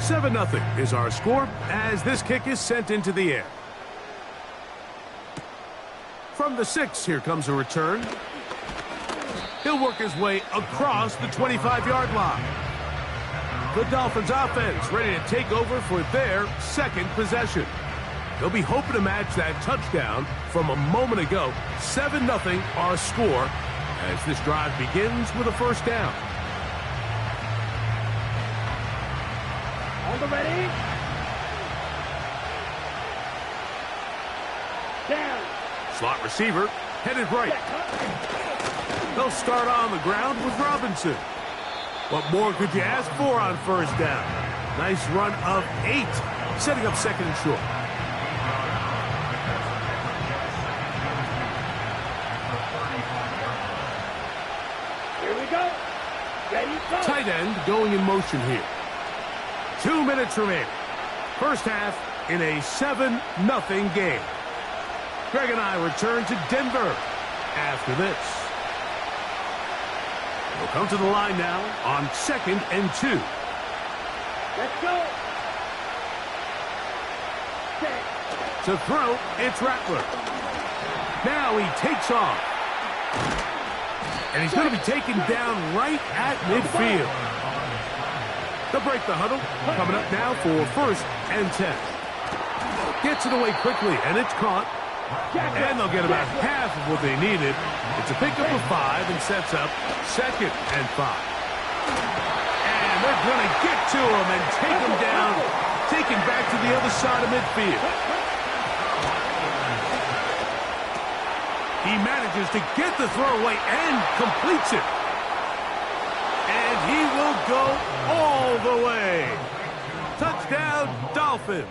7-0 is our score as this kick is sent into the air. From the 6, here comes a return. He'll work his way across the 25-yard line. The Dolphins offense ready to take over for their second possession. They'll be hoping to match that touchdown from a moment ago. 7-0 our score as this drive begins with a first down. On the ready. Down. Slot receiver headed right. They'll start on the ground with Robinson. What more could you ask for on first down? Nice run of 8, setting up second and short. Here we go. Ready, go. Tight end going in motion here. 2 minutes remaining. First half in a 7-0 game. Greg and I return to Denver after this. We'll come to the line now on 2nd and 2. Let's go. To throw, it's Rattler. Now he takes off. And he's going to be taken down right at midfield. They'll break the huddle. Coming up now for 1st and 10. Gets it away quickly, and it's caught. And they'll get about half of what they needed. It's a pickup of 5 and sets up 2nd and 5. And they're going to get to him and take him down, take him back to the other side of midfield. He manages to get the throw away and completes it. And he will go all the way. Touchdown, Dolphins.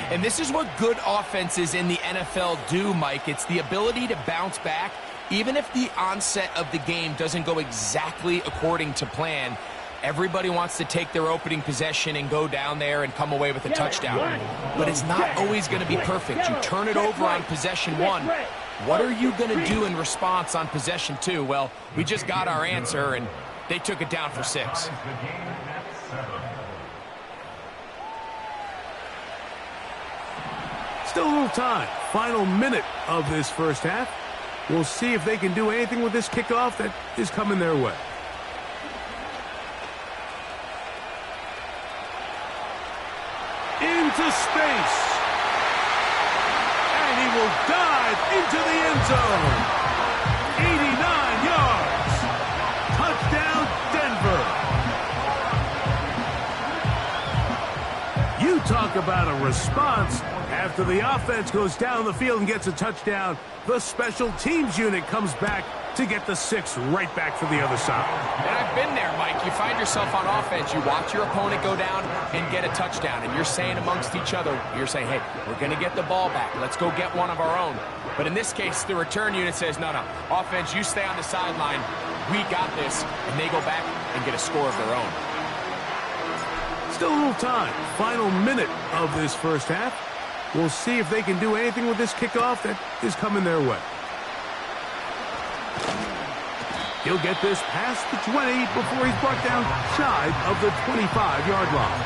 And this is what good offenses in the NFL do, Mike. It's the ability to bounce back, even if the onset of the game doesn't go exactly according to plan. Everybody wants to take their opening possession and go down there and come away with a touchdown. But it's not always going to be perfect. You turn it over on possession 1. What are you going to do in response on possession 2? Well, we just got our answer, and they took it down for 6. Still a little time. Final minute of this first half. We'll see if they can do anything with this kickoff that is coming their way. Into space. And he will dive into the end zone. 89 yards. Touchdown, Denver. You talk about a response. After the offense goes down the field and gets a touchdown, the special teams unit comes back to get the 6 right back for the other side. And I've been there, Mike. You find yourself on offense, you watch your opponent go down and get a touchdown, and you're saying amongst each other, you're saying, hey, we're going to get the ball back. Let's go get one of our own. But in this case, the return unit says, no, offense, you stay on the sideline. We got this. And they go back and get a score of their own. Still a little time. Final minute of this first half. We'll see if they can do anything with this kickoff that is coming their way. He'll get this past the 20 before he's brought down shy of the 25-yard line.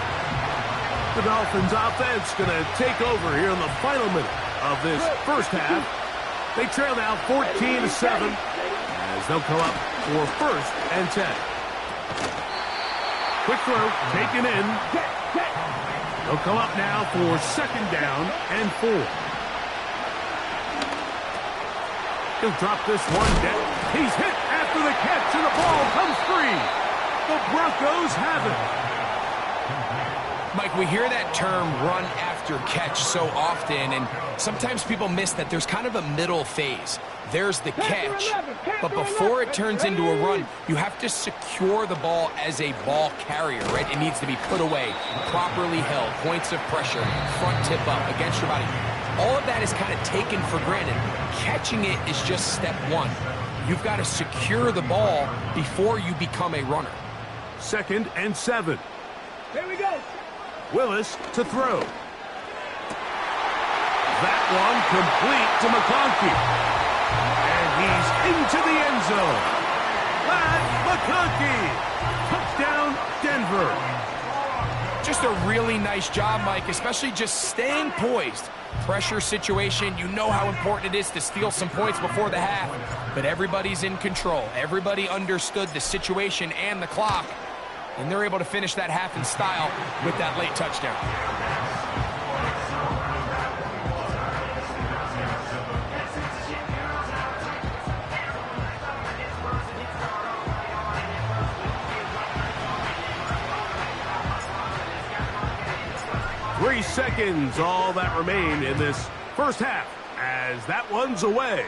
The Dolphins offense going to take over here in the final minute of this first half. They trail now 14-7 as they'll come up for 1st and 10. Quick throw taken in. They'll come up now for 2nd down and 4. He'll drop this one down. He's hit after the catch, and the ball comes free. The Broncos have it. Mike, we hear that term run after catch so often, and sometimes people miss that there's kind of a middle phase. There's the catch, but before it turns into a run, you have to secure the ball as a ball carrier, right? It needs to be put away, properly held, points of pressure, front tip up against your body. All of that is kind of taken for granted. Catching it is just step 1. You've got to secure the ball before you become a runner. 2nd and 7. Here we go. Willis to throw. That one complete to McConkey. And he's into the end zone. Pat McConkey. Touchdown, Denver. Just a really nice job, Mike, especially just staying poised. Pressure situation, you know how important it is to steal some points before the half, but everybody's in control. Everybody understood the situation and the clock, and they're able to finish that half in style with that late touchdown. 3 seconds, all that remain in this first half as that one's away.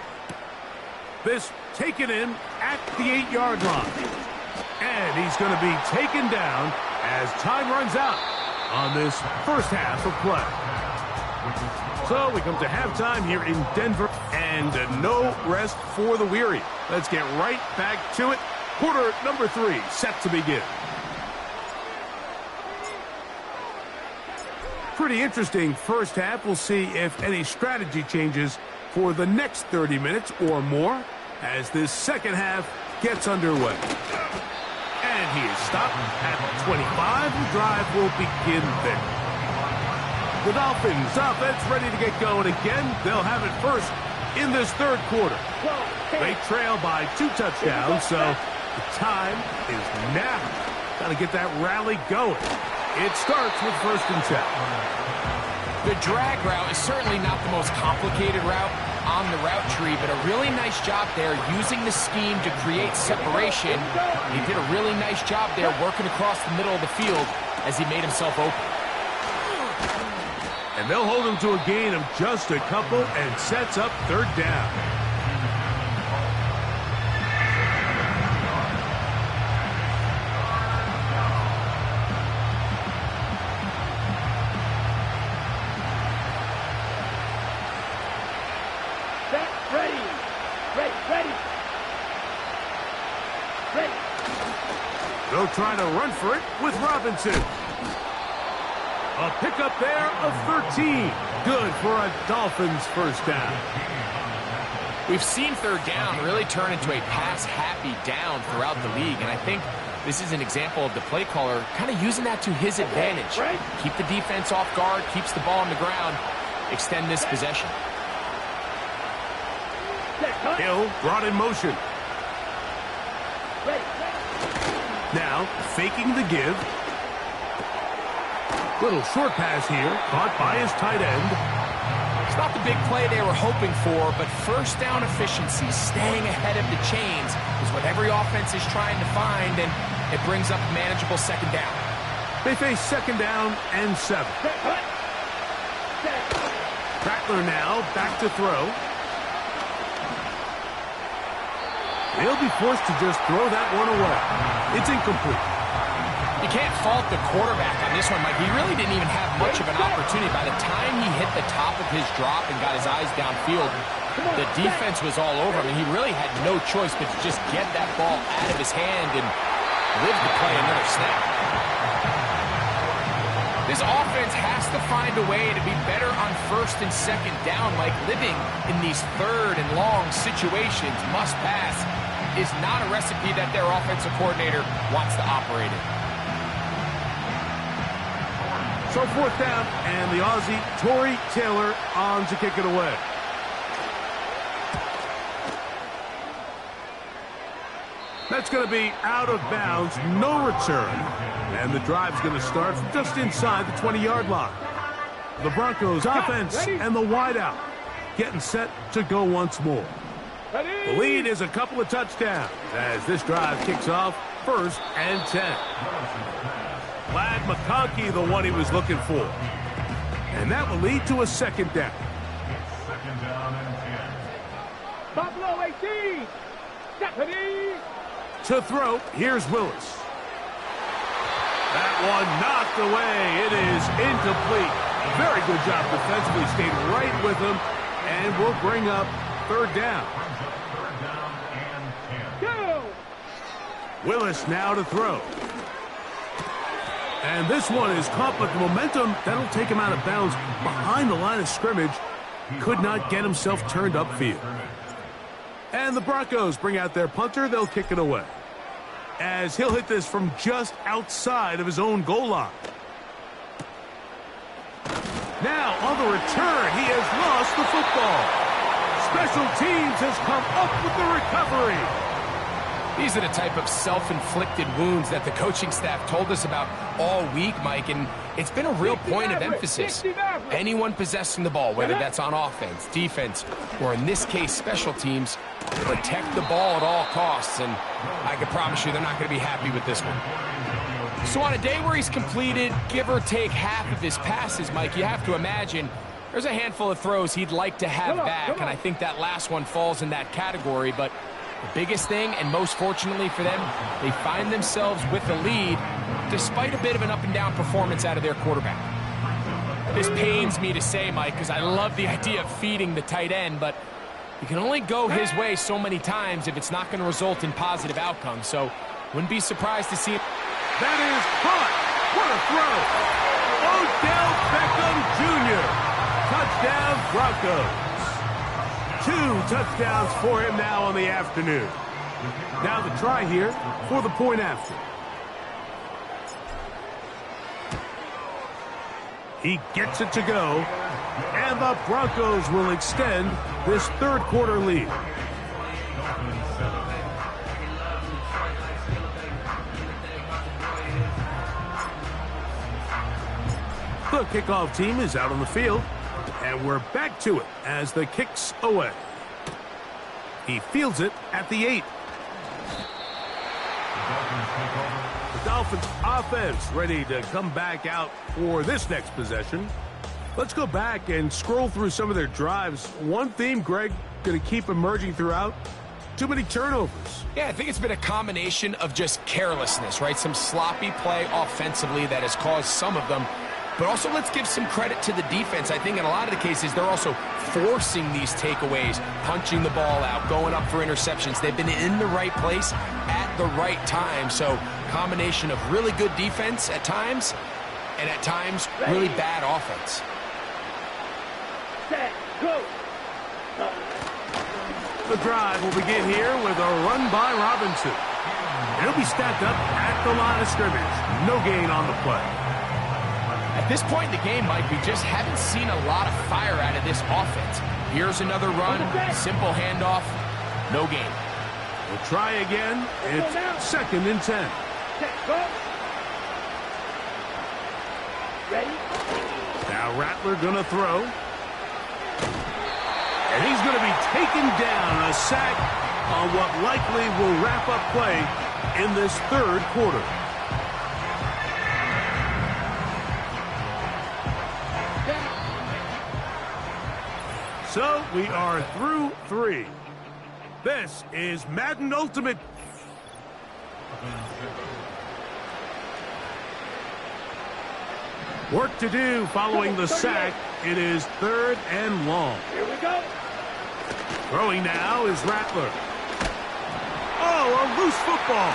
This taken in at the 8-yard line. And he's going to be taken down as time runs out on this first half of play. So we come to halftime here in Denver, and no rest for the weary. Let's get right back to it. Quarter number 3 set to begin. Pretty interesting first half. We'll see if any strategy changes for the next 30 minutes or more as this second half gets underway. And he is stopped at 25. The drive will begin there. The Dolphins offense ready to get going again. They'll have it first in this third quarter. They trail by 2 touchdowns, so the time is now. Got to get that rally going. It starts with 1st and 10. The drag route is certainly not the most complicated route on the route tree, but a really nice job there using the scheme to create separation. He did a really nice job there working across the middle of the field as he made himself open. And they'll hold him to a gain of just a couple and sets up 3rd down. They'll try to run for it with Robinson. A pickup there of 13. Good for a Dolphins first down. We've seen 3rd down really turn into a pass-happy down throughout the league, and I think this is an example of the play caller kind of using that to his advantage. Keep the defense off guard, keeps the ball on the ground, extend this possession. Hill brought in motion. Now, faking the give. Little short pass here, caught by his tight end. It's not the big play they were hoping for, but first down efficiency, staying ahead of the chains, is what every offense is trying to find, and it brings up a manageable 2nd down. They face 2nd down and 7. Rattler now back to throw. They'll be forced to just throw that one away. It's incomplete. You can't fault the quarterback on this one, Mike. He really didn't even have much of an opportunity. By the time he hit the top of his drop and got his eyes downfield, the defense was all over him, and he really had no choice but to just get that ball out of his hand and live to play another snap. This offense has to find a way to be better on 1st and 2nd down, Mike. Living in these 3rd and long situations, must pass, is not a recipe that their offensive coordinator wants to operate in. So 4th down, and the Aussie, Torrey Taylor, on to kick it away. That's going to be out of bounds, no return. And the drive's going to start from just inside the 20-yard line. The Broncos offense and the wideout getting set to go once more. The lead is a couple of touchdowns as this drive kicks off 1st and 10. Vlad McConkey, the one he was looking for. And that will lead to a 2nd down. 2nd down and 10. Buffalo 18. Stephanie. To throw, here's Willis. That one knocked away. It is incomplete. Very good job defensively. Stayed right with him and will bring up 3rd down. Willis now to throw. And this one is caught, but the momentum, that'll take him out of bounds behind the line of scrimmage. Could not get himself turned upfield. And the Broncos bring out their punter. They'll kick it away, as he'll hit this from just outside of his own goal line. Now, on the return, he has lost the football. Special teams has come up with the recovery. These are the type of self-inflicted wounds that the coaching staff told us about all week, Mike, and it's been a real point of emphasis. Anyone possessing the ball, whether that's on offense, defense, or in this case, special teams, protect the ball at all costs, and I can promise you they're not going to be happy with this one. So on a day where he's completed, give or take half of his passes, Mike, you have to imagine there's a handful of throws he'd like to have back, and I think that last one falls in that category, but the biggest thing, and most fortunately for them, they find themselves with a lead despite a bit of an up-and-down performance out of their quarterback. This pains me to say, Mike, because I love the idea of feeding the tight end, but you can only go his way so many times if it's not going to result in positive outcomes, so wouldn't be surprised to see him. That is caught. What a throw. Odell Beckham Jr. Touchdown, Broncos. 2 touchdowns for him now on the afternoon. Now the try here for the point after. He gets it to go, and the Broncos will extend this third quarter lead. The kickoff team is out on the field, and we're back to it as the kick's away. He fields it at the 8. The Dolphins offense ready to come back out for this next possession. Let's go back and scroll through some of their drives. One theme, Greg, going to keep emerging throughout. Too many turnovers. Yeah, I think it's been a combination of just carelessness, right? Some sloppy play offensively that has caused some of them. But also, let's give some credit to the defense. I think in a lot of the cases, they're also forcing these takeaways, punching the ball out, going up for interceptions. They've been in the right place at the right time. So, combination of really good defense at times, and at times, really bad offense. Set, go. The drive will begin here with a run by Robinson. He'll be stacked up at the line of scrimmage. No gain on the play. At this point in the game, Mike, we just haven't seen a lot of fire out of this offense. Here's another run, simple handoff, no gain. We'll try again. It's 2nd and 10. Ready? Now Rattler gonna throw. And he's gonna be taken down, a sack on what likely will wrap up play in this third quarter. So we are through 3. This is Madden Ultimate. Work to do following the sack. It is 3rd and long. Here we go. Throwing now is Rattler. Oh, a loose football.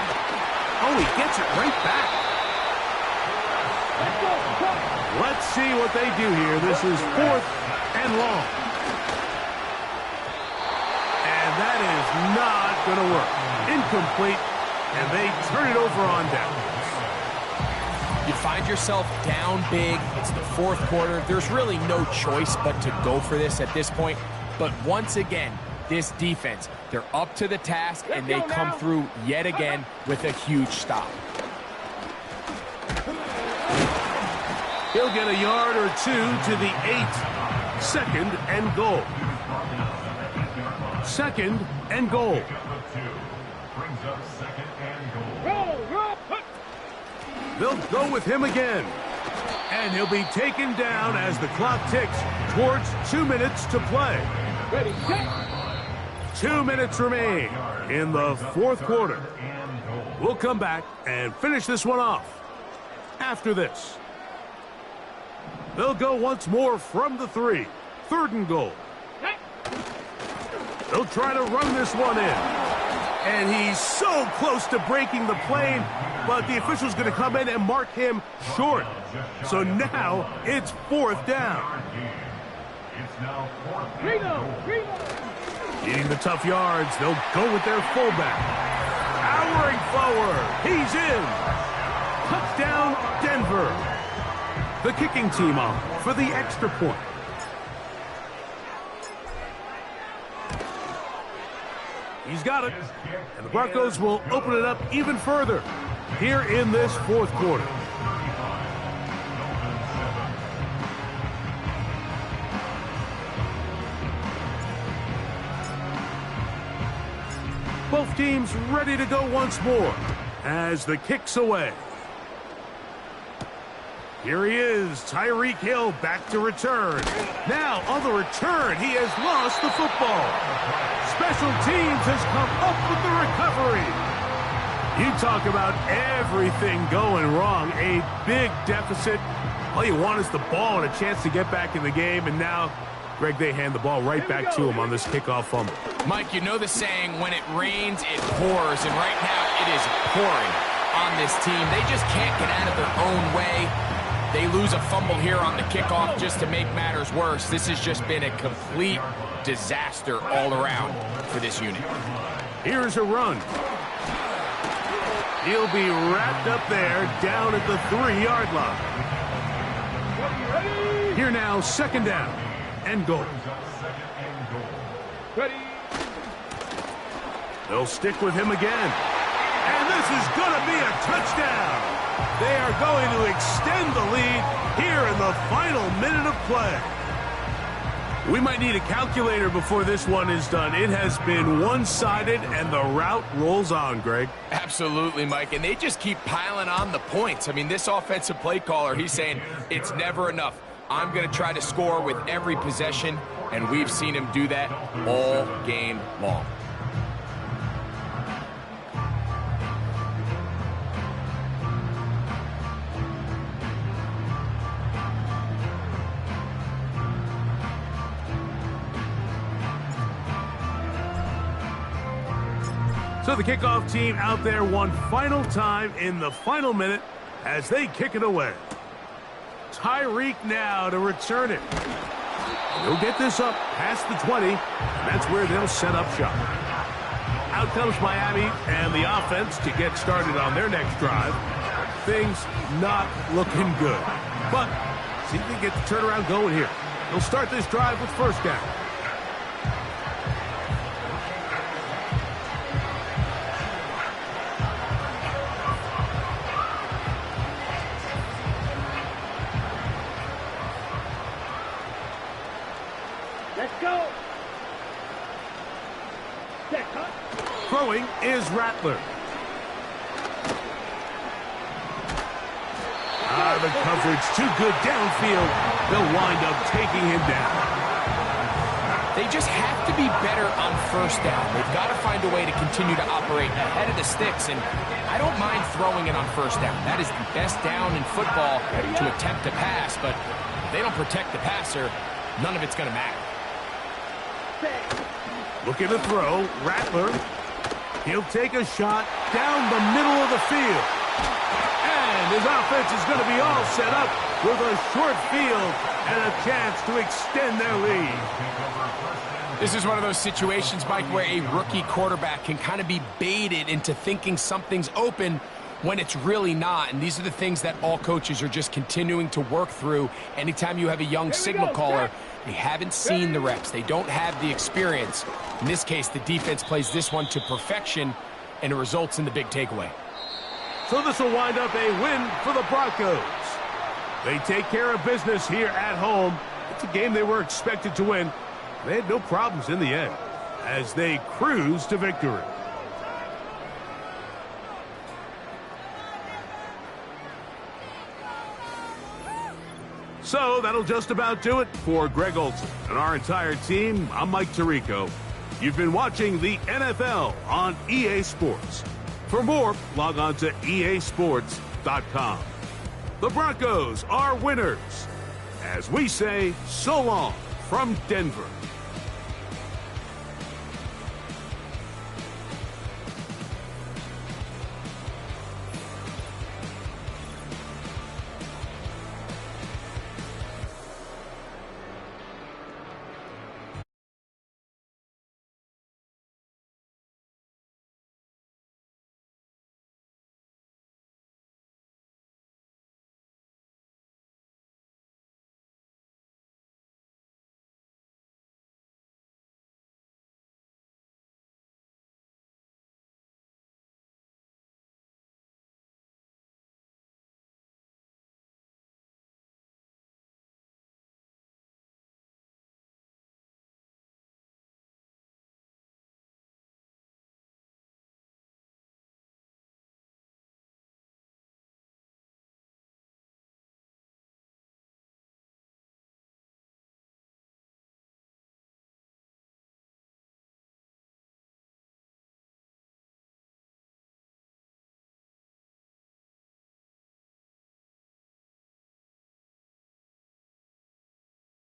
Oh, he gets it right back. Let's see what they do here. This is 4th and long. And that is not going to work. Incomplete, and they turn it over on down. You find yourself down big. It's the 4th quarter. There's really no choice but to go for this at this point. But once again, this defense, they're up to the task, and they come through yet again with a huge stop. He'll get a yard or 2 to the 8. 2nd and goal. 2nd and goal. They'll go with him again. And he'll be taken down as the clock ticks towards 2 minutes to play. Ready, set. 2 minutes remain in the 4th quarter. We'll come back and finish this one off after this. They'll go once more from the 3. 3rd and goal. They'll try to run this one in. And he's so close to breaking the plane, but the official's going to come in and mark him short. So now it's 4th down. Needing the tough yards, they'll go with their fullback. Powering forward. He's in. Touchdown, Denver. The kicking team on for the extra point. He's got it. And the Broncos will open it up even further here in this fourth quarter. Both teams ready to go once more as the kick's away. Here he is, Tyreek Hill back to return. Now on the return, he has lost the football. Special teams has come up with the recovery. You talk about everything going wrong. A big deficit. All you want is the ball and a chance to get back in the game. And now, Greg, they hand the ball right back to him on this kickoff fumble. Mike, you know the saying, when it rains, it pours. And right now, it is pouring on this team. They just can't get out of their own way. They lose a fumble here on the kickoff just to make matters worse. This has just been a complete disaster all around for this unit. Here's a run. He'll be wrapped up there down at the 3-yard line. Here now, second down and goal. They'll stick with him again. And this is going to be a touchdown. They are going to extend the lead here in the final minute of play. We might need a calculator before this one is done. It has been one-sided, and the route rolls on, Greg. Absolutely, Mike, and they just keep piling on the points. I mean, this offensive play caller, he's saying it's never enough. I'm going to try to score with every possession, and we've seen him do that all game long. So the kickoff team out there one final time in the final minute as they kick it away. Tyreek now to return it. He'll get this up past the 20, and that's where they'll set up shop. Out comes Miami and the offense to get started on their next drive. Things not looking good. But see if they get the turnaround going here. They'll start this drive with first down. Let's go. Throwing is Rattler. The coverage too good downfield. They'll wind up taking him down. They just have to be better on first down. They've got to find a way to continue to operate ahead of the sticks, and I don't mind throwing it on first down. That is the best down in football to attempt to pass, but if they don't protect the passer, none of it's going to matter. Looking to throw, Rattler. He'll take a shot down the middle of the field. And his offense is going to be all set up with a short field and a chance to extend their lead. This is one of those situations, Mike, where a rookie quarterback can kind of be baited into thinking something's open when it's really not. And these are the things that all coaches are just continuing to work through. Anytime you have a young signal caller, they haven't seen the reps. They don't have the experience. In this case, the defense plays this one to perfection, and it results in the big takeaway. So this will wind up a win for the Broncos. They take care of business here at home. It's a game they were expected to win. They had no problems in the end as they cruise to victory. So that'll just about do it for Greg Olson and our entire team. I'm Mike Tirico. You've been watching the NFL on EA Sports. For more, log on to easports.com. The Broncos are winners. As we say, so long from Denver.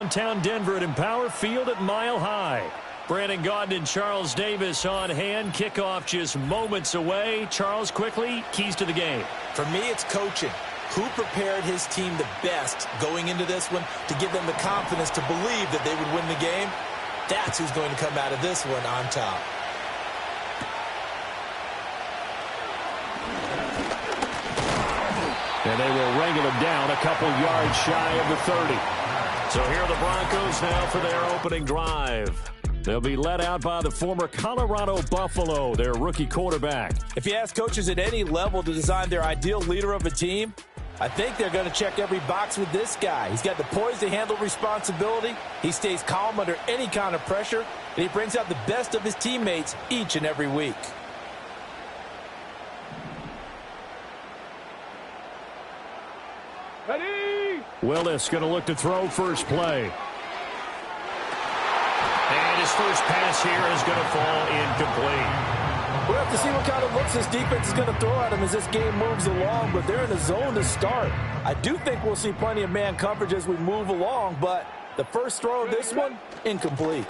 Downtown Denver at Empower Field at Mile High. Brandon Gaudin and Charles Davis on hand. Kickoff just moments away. Charles, quickly, keys to the game. For me, it's coaching. Who prepared his team the best going into this one to give them the confidence to believe that they would win the game? That's who's going to come out of this one on top. And they will wrangle him down a couple yards shy of the 30. So here are the Broncos now for their opening drive. They'll be led out by the former Colorado Buffalo, their rookie quarterback. If you ask coaches at any level to design their ideal leader of a team, I think they're going to check every box with this guy. He's got the poise to handle responsibility. He stays calm under any kind of pressure, and he brings out the best of his teammates each and every week. Ready? Willis going to look to throw first play. And his first pass here is going to fall incomplete. We'll have to see what kind of looks this defense is going to throw at him as this game moves along, but they're in a zone to start. I do think we'll see plenty of man coverage as we move along, but the first throw of this one, incomplete.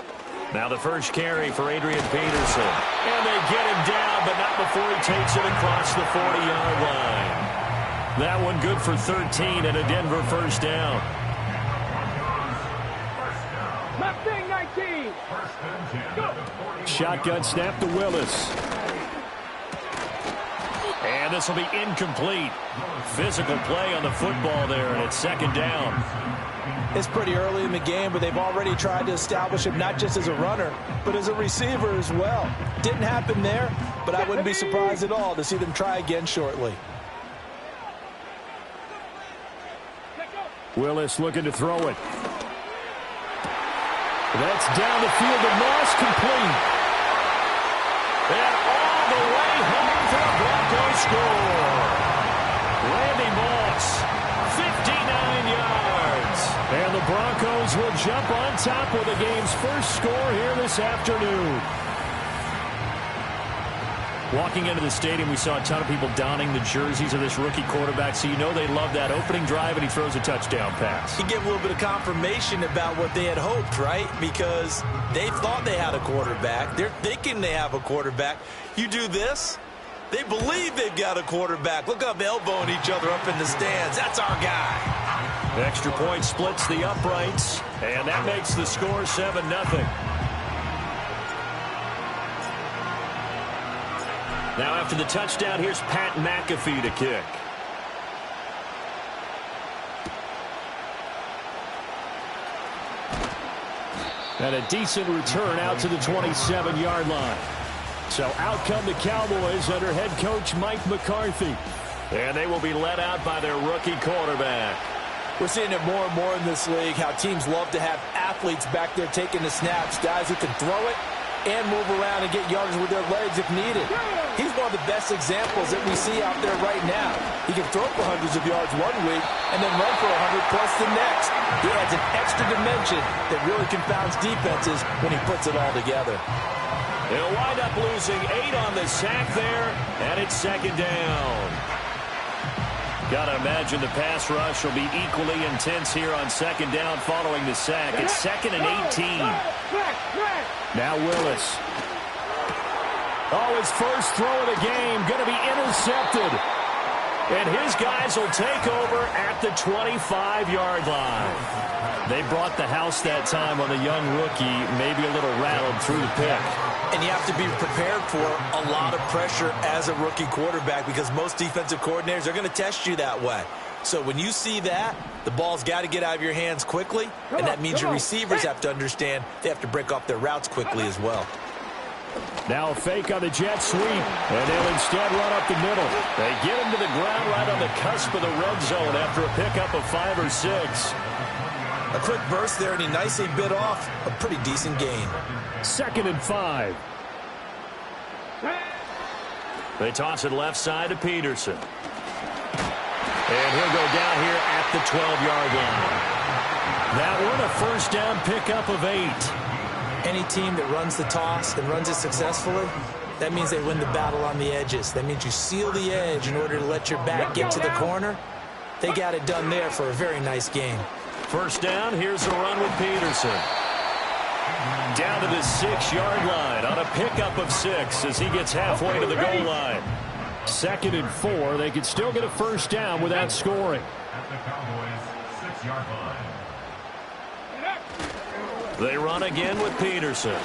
Now the first carry for Adrian Peterson. And they get him down, but not before he takes it across the 40-yard line. That one good for 13 and a Denver first down. Mustang 19. Go. Shotgun snap to Willis. And this will be incomplete. Physical play on the football there, and it's second down. It's pretty early in the game, but they've already tried to establish him not just as a runner, but as a receiver as well. Didn't happen there, but I wouldn't be surprised at all to see them try again shortly. Willis looking to throw it. That's down the field to Moss, complete. And all the way home for a Broncos score. Randy Moss, 59 yards. And the Broncos will jump on top with the game's first score here this afternoon. Walking into the stadium, we saw a ton of people donning the jerseys of this rookie quarterback, so you know they love that opening drive, and he throws a touchdown pass. You give a little bit of confirmation about what they had hoped, right? Because they thought they had a quarterback. They're thinking they have a quarterback. You do this, they believe they've got a quarterback. Look up, elbowing each other up in the stands. That's our guy. Extra point splits the uprights, and that makes the score 7-0. Now after the touchdown, here's Pat McAfee to kick. And a decent return out to the 27-yard line. So out come the Cowboys under head coach Mike McCarthy. And they will be led out by their rookie quarterback. We're seeing it more and more in this league, how teams love to have athletes back there taking the snaps, guys who can throw it and move around and get yards with their legs if needed. He's one of the best examples that we see out there right now. He can throw for hundreds of yards one week and then run for 100+ the next. He adds an extra dimension that really confounds defenses when he puts it all together. He'll wind up losing 8 on the sack there, and it's second down. Got to imagine the pass rush will be equally intense here on second down following the sack. It's 2nd and 18. Now Willis. Oh, his first throw of the game going to be intercepted. And his guys will take over at the 25-yard line. They brought the house that time on the young rookie, maybe a little rattled through the pick. And you have to be prepared for a lot of pressure as a rookie quarterback because most defensive coordinators are going to test you that way. So when you see that, the ball's got to get out of your hands quickly, and that means your receivers have to understand they have to break off their routes quickly as well. Now a fake on the jet sweep, and they'll instead run up the middle. They get him to the ground right on the cusp of the red zone after a pickup of 5 or 6. A quick burst there, and he nicely bit off a pretty decent gain. 2nd and 5. They toss it left side to Peterson. And he'll go down here at the 12-yard line. That one a first down pickup of 8. Any team that runs the toss and runs it successfully, that means they win the battle on the edges. That means you seal the edge in order to let your back get to the corner. They got it done there for a very nice gain. First down, here's a run with Peterson. Down to the 6-yard line on a pickup of 6 as he gets halfway to the goal line. 2nd and 4. They could still get a first down without scoring. At the Cowboys' 6-yard line. They run again with Peterson. And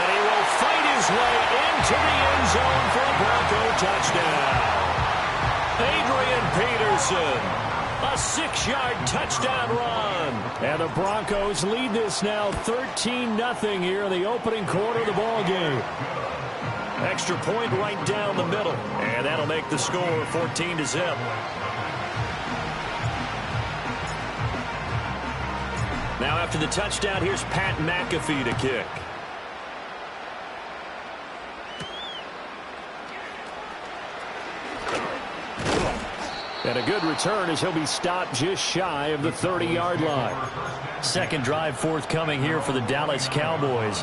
he will fight his way into the end zone for a Bronco touchdown. Adrian Peterson, a 6-yard touchdown run. And the Broncos lead this now 13-0 here in the opening quarter of the ball game. Extra point right down the middle. And that'll make the score 14-0. Now after the touchdown, here's Pat McAfee to kick. And a good return as he'll be stopped just shy of the 30-yard line. Second drive forthcoming here for the Dallas Cowboys.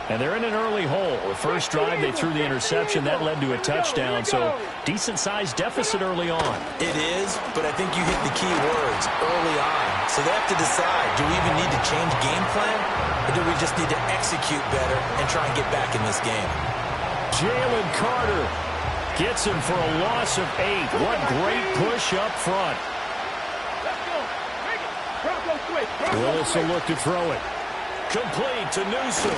And they're in an early hole. The first drive, they threw the interception. That led to a touchdown, so decent-sized deficit early on. It is, but I think you hit the key words, early on. So they have to decide, do we even need to change game plan, or do we just need to execute better and try and get back in this game? Jalen Carter gets him for a loss of 8. What great push up front. Willis will look to throw it. Complete to Newsom.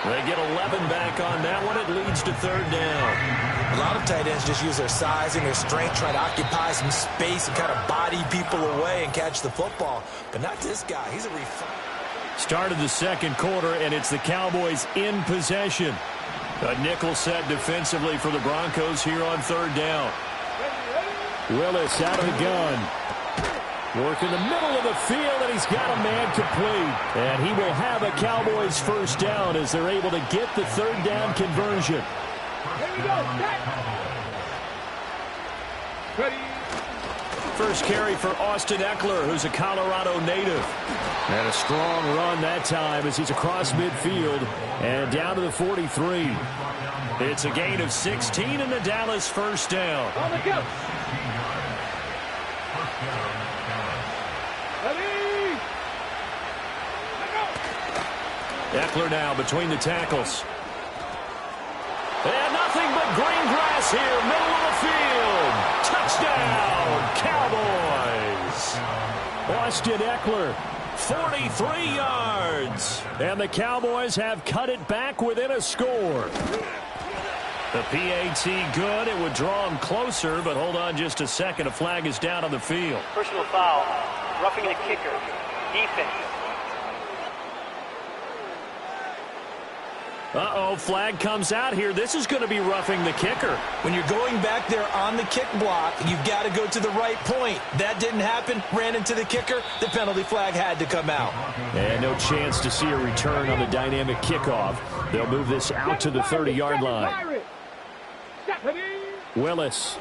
They get 11 back on that one. It leads to 3rd down. A lot of tight ends just use their size and their strength, try to occupy some space and kind of body people away and catch the football. But not this guy. He's a refined. Started the second quarter, and it's the Cowboys in possession. A nickel set defensively for the Broncos here on 3rd down. Willis out of the gun. Work in the middle of the field, and he's got a man complete. And he will have a Cowboys first down as they're able to get the 3rd down conversion. First carry for Austin Eckler, who's a Colorado native. And a strong run that time as he's across midfield and down to the 43. It's a gain of 16 and the Dallas first down. On the go. Eckler now between the tackles. And nothing but green grass here, middle of the field. Touchdown, Cowboys. Austin Eckler, 43 yards. And the Cowboys have cut it back within a score. The PAT good. It would draw him closer, but hold on just a second. A flag is down on the field. Personal foul, roughing the kicker, defense. Uh-oh, flag comes out here. This is going to be roughing the kicker. When you're going back there on the kick block, you've got to go to the right point. That didn't happen. Ran into the kicker. The penalty flag had to come out. And no chance to see a return on the dynamic kickoff. They'll move this out to the 30-yard line. Willis.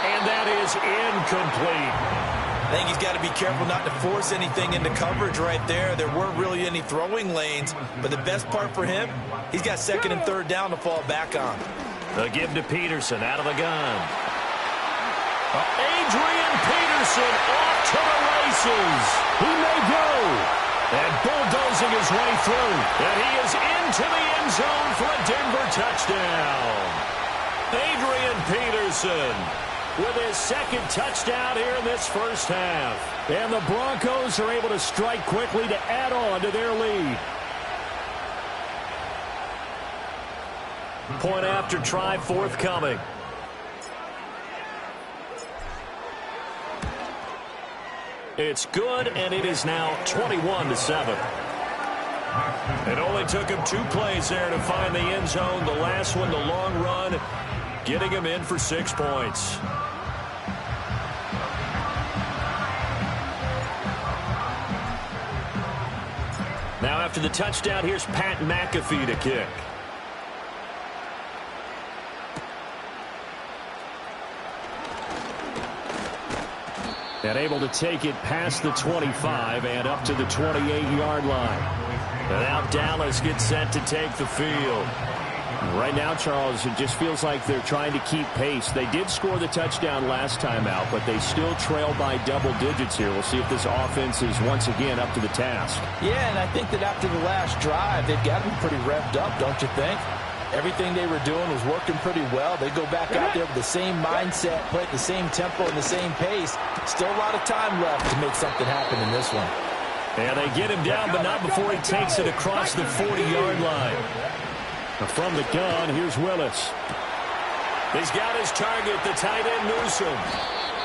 And that is incomplete. I think he's got to be careful not to force anything into coverage right there. There weren't really any throwing lanes, but the best part for him, he's got 2nd and 3rd down to fall back on. The give to Peterson out of the gun. Adrian Peterson off to the races. He may go. And bulldozing his way through. And he is into the end zone for a Denver touchdown. Adrian Peterson with his 2nd touchdown here in this first half. And the Broncos are able to strike quickly to add on to their lead. Point after try forthcoming. It's good, and it is now 21-7. It only took him 2 plays there to find the end zone. The last one, the long run, getting him in for 6 points. Now after the touchdown, here's Pat McAfee to kick. And able to take it past the 25 and up to the 28-yard line. And now Dallas gets set to take the field. Right now, Charles, it just feels like they're trying to keep pace. They did score the touchdown last time out, but they still trail by double digits here. We'll see if this offense is once again up to the task. Yeah, and I think that after the last drive, they've got to be pretty revved up, don't you think? Everything they were doing was working pretty well. They go back out there with the same mindset, play at the same tempo and the same pace. Still a lot of time left to make something happen in this one. And they get him down, but not before he takes it across the 40-yard line. From the gun, here's Willis. He's got his target, the tight end Newsom.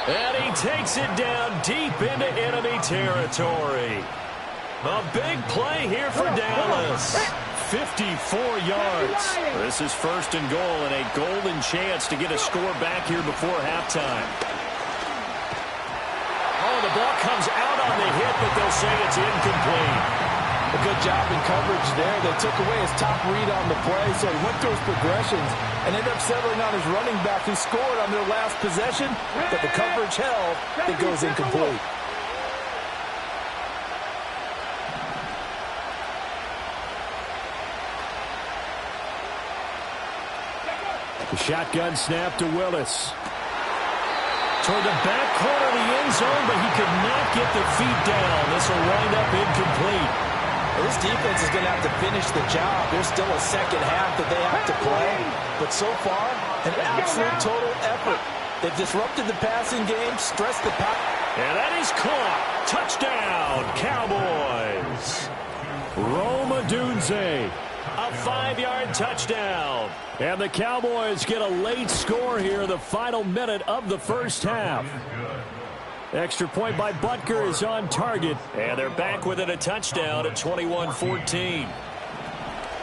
And he takes it down deep into enemy territory. A big play here for Dallas. 54 yards. This is first and goal and a golden chance to get a score back here before halftime. Oh, the ball comes out on the hit, but they'll say it's incomplete. A good job in coverage there. They took away his top read on the play, so he went through his progressions and ended up settling on his running back who scored on their last possession, but the coverage held. It goes incomplete. The shotgun snap to Willis. Toward the back corner of the end zone, but he could not get the feet down. This will wind up incomplete. Well, this defense is going to have to finish the job. There's still a second half that they have to play. But so far, an absolute total effort. They've disrupted the passing game, stressed the pass. And that is caught. Touchdown, Cowboys. Rome Odunze. A 5-yard touchdown. And the Cowboys get a late score here in the final minute of the first half. Extra point by Butker is on target. And they're back within a touchdown at 21-14.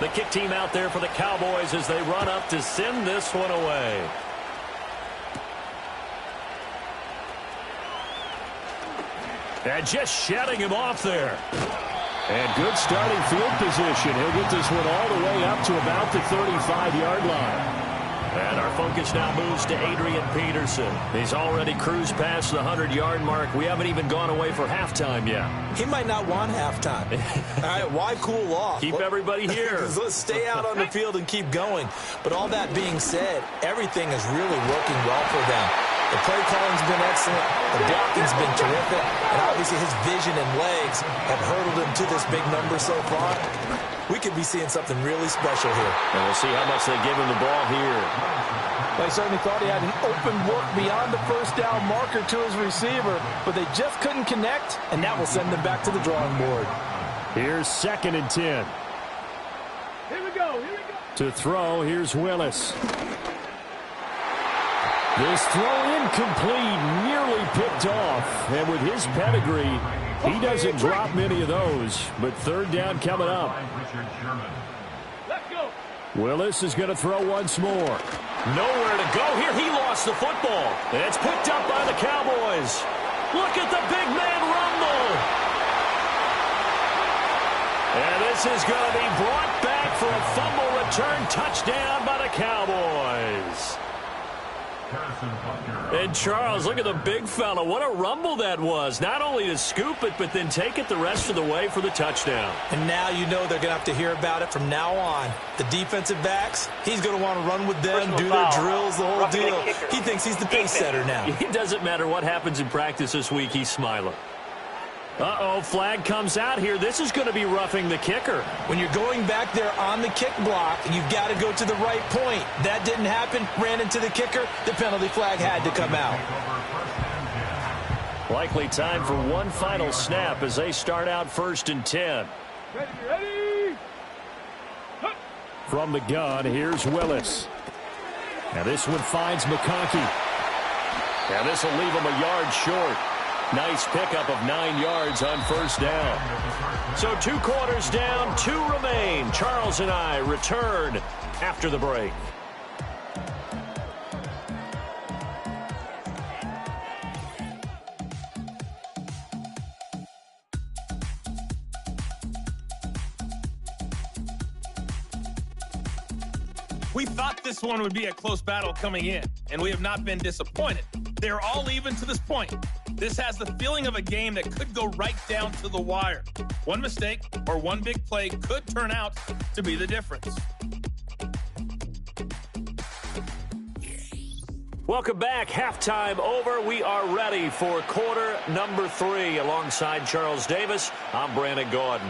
The kick team out there for the Cowboys as they run up to send this one away. And just shutting him off there. And good starting field position. He'll get this one all the way up to about the 35-yard line. And our focus now moves to Adrian Peterson. He's already cruised past the 100-yard mark. We haven't even gone away for halftime yet. He might not want halftime. All right, why cool off? Keep everybody here. Let's stay out on the field and keep going. But all that being said, everything is really working well for them. The play calling's been excellent. The blocking's been terrific. And obviously his vision and legs have hurdled him to this big number so far. We could be seeing something really special here. And we'll see how much they give him the ball here. They certainly thought he had an open look beyond the first down marker to his receiver, but they just couldn't connect, and that will send them back to the drawing board. Here's 2nd and 10. Here we go. To throw, here's Willis. This throw incomplete, nearly picked off. And with his pedigree, he doesn't drop many of those. But third down coming up. Let's go. Willis is going to throw once more. Nowhere to go here. He lost the football. And it's picked up by the Cowboys. Look at the big man rumble. And this is going to be brought back for a fumble return touchdown by the Cowboys. And Charles, look at the big fella. What a rumble that was. Not only to scoop it, but then take it the rest of the way for the touchdown. And now you know they're going to have to hear about it from now on. The defensive backs, he's going to want to run with them, do their drills, the whole deal. He thinks he's the pace setter now. It doesn't matter what happens in practice this week. He's smiling. Uh-oh, flag comes out here. This is going to be roughing the kicker. When you're going back there on the kick block, you've got to go to the right point. That didn't happen. Ran into the kicker. The penalty flag had to come out. Likely time for one final snap as they start out 1st and 10. Ready. From the gun, here's Willis. Now this one finds McConkey. Now this will leave him a yard short. Nice pickup of 9 yards on first down. So 2 quarters down, 2 remain. Charles and I return after the break. We thought this one would be a close battle coming in, and we have not been disappointed. They're all even to this point. This has the feeling of a game that could go right down to the wire. One mistake or one big play could turn out to be the difference. Welcome back. Halftime over. We are ready for quarter number 3. Alongside Charles Davis, I'm Brandon Gordon.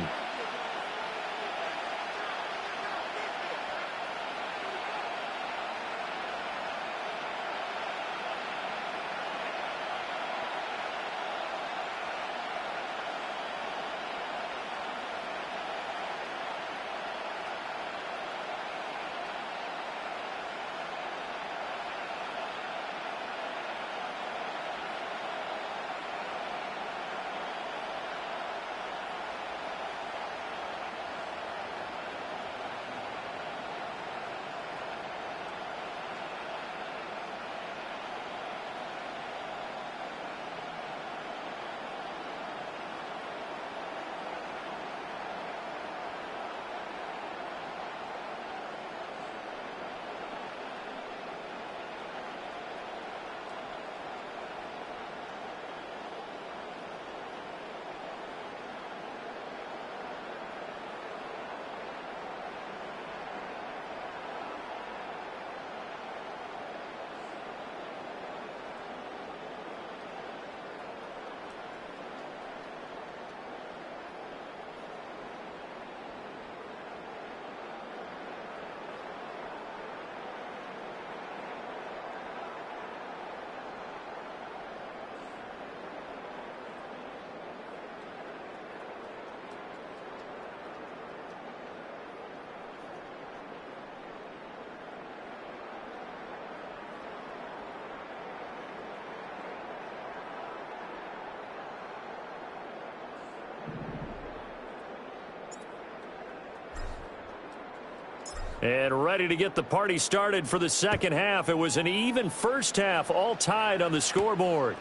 And ready to get the party started for the second half. It was an even first half, all tied on the scoreboard.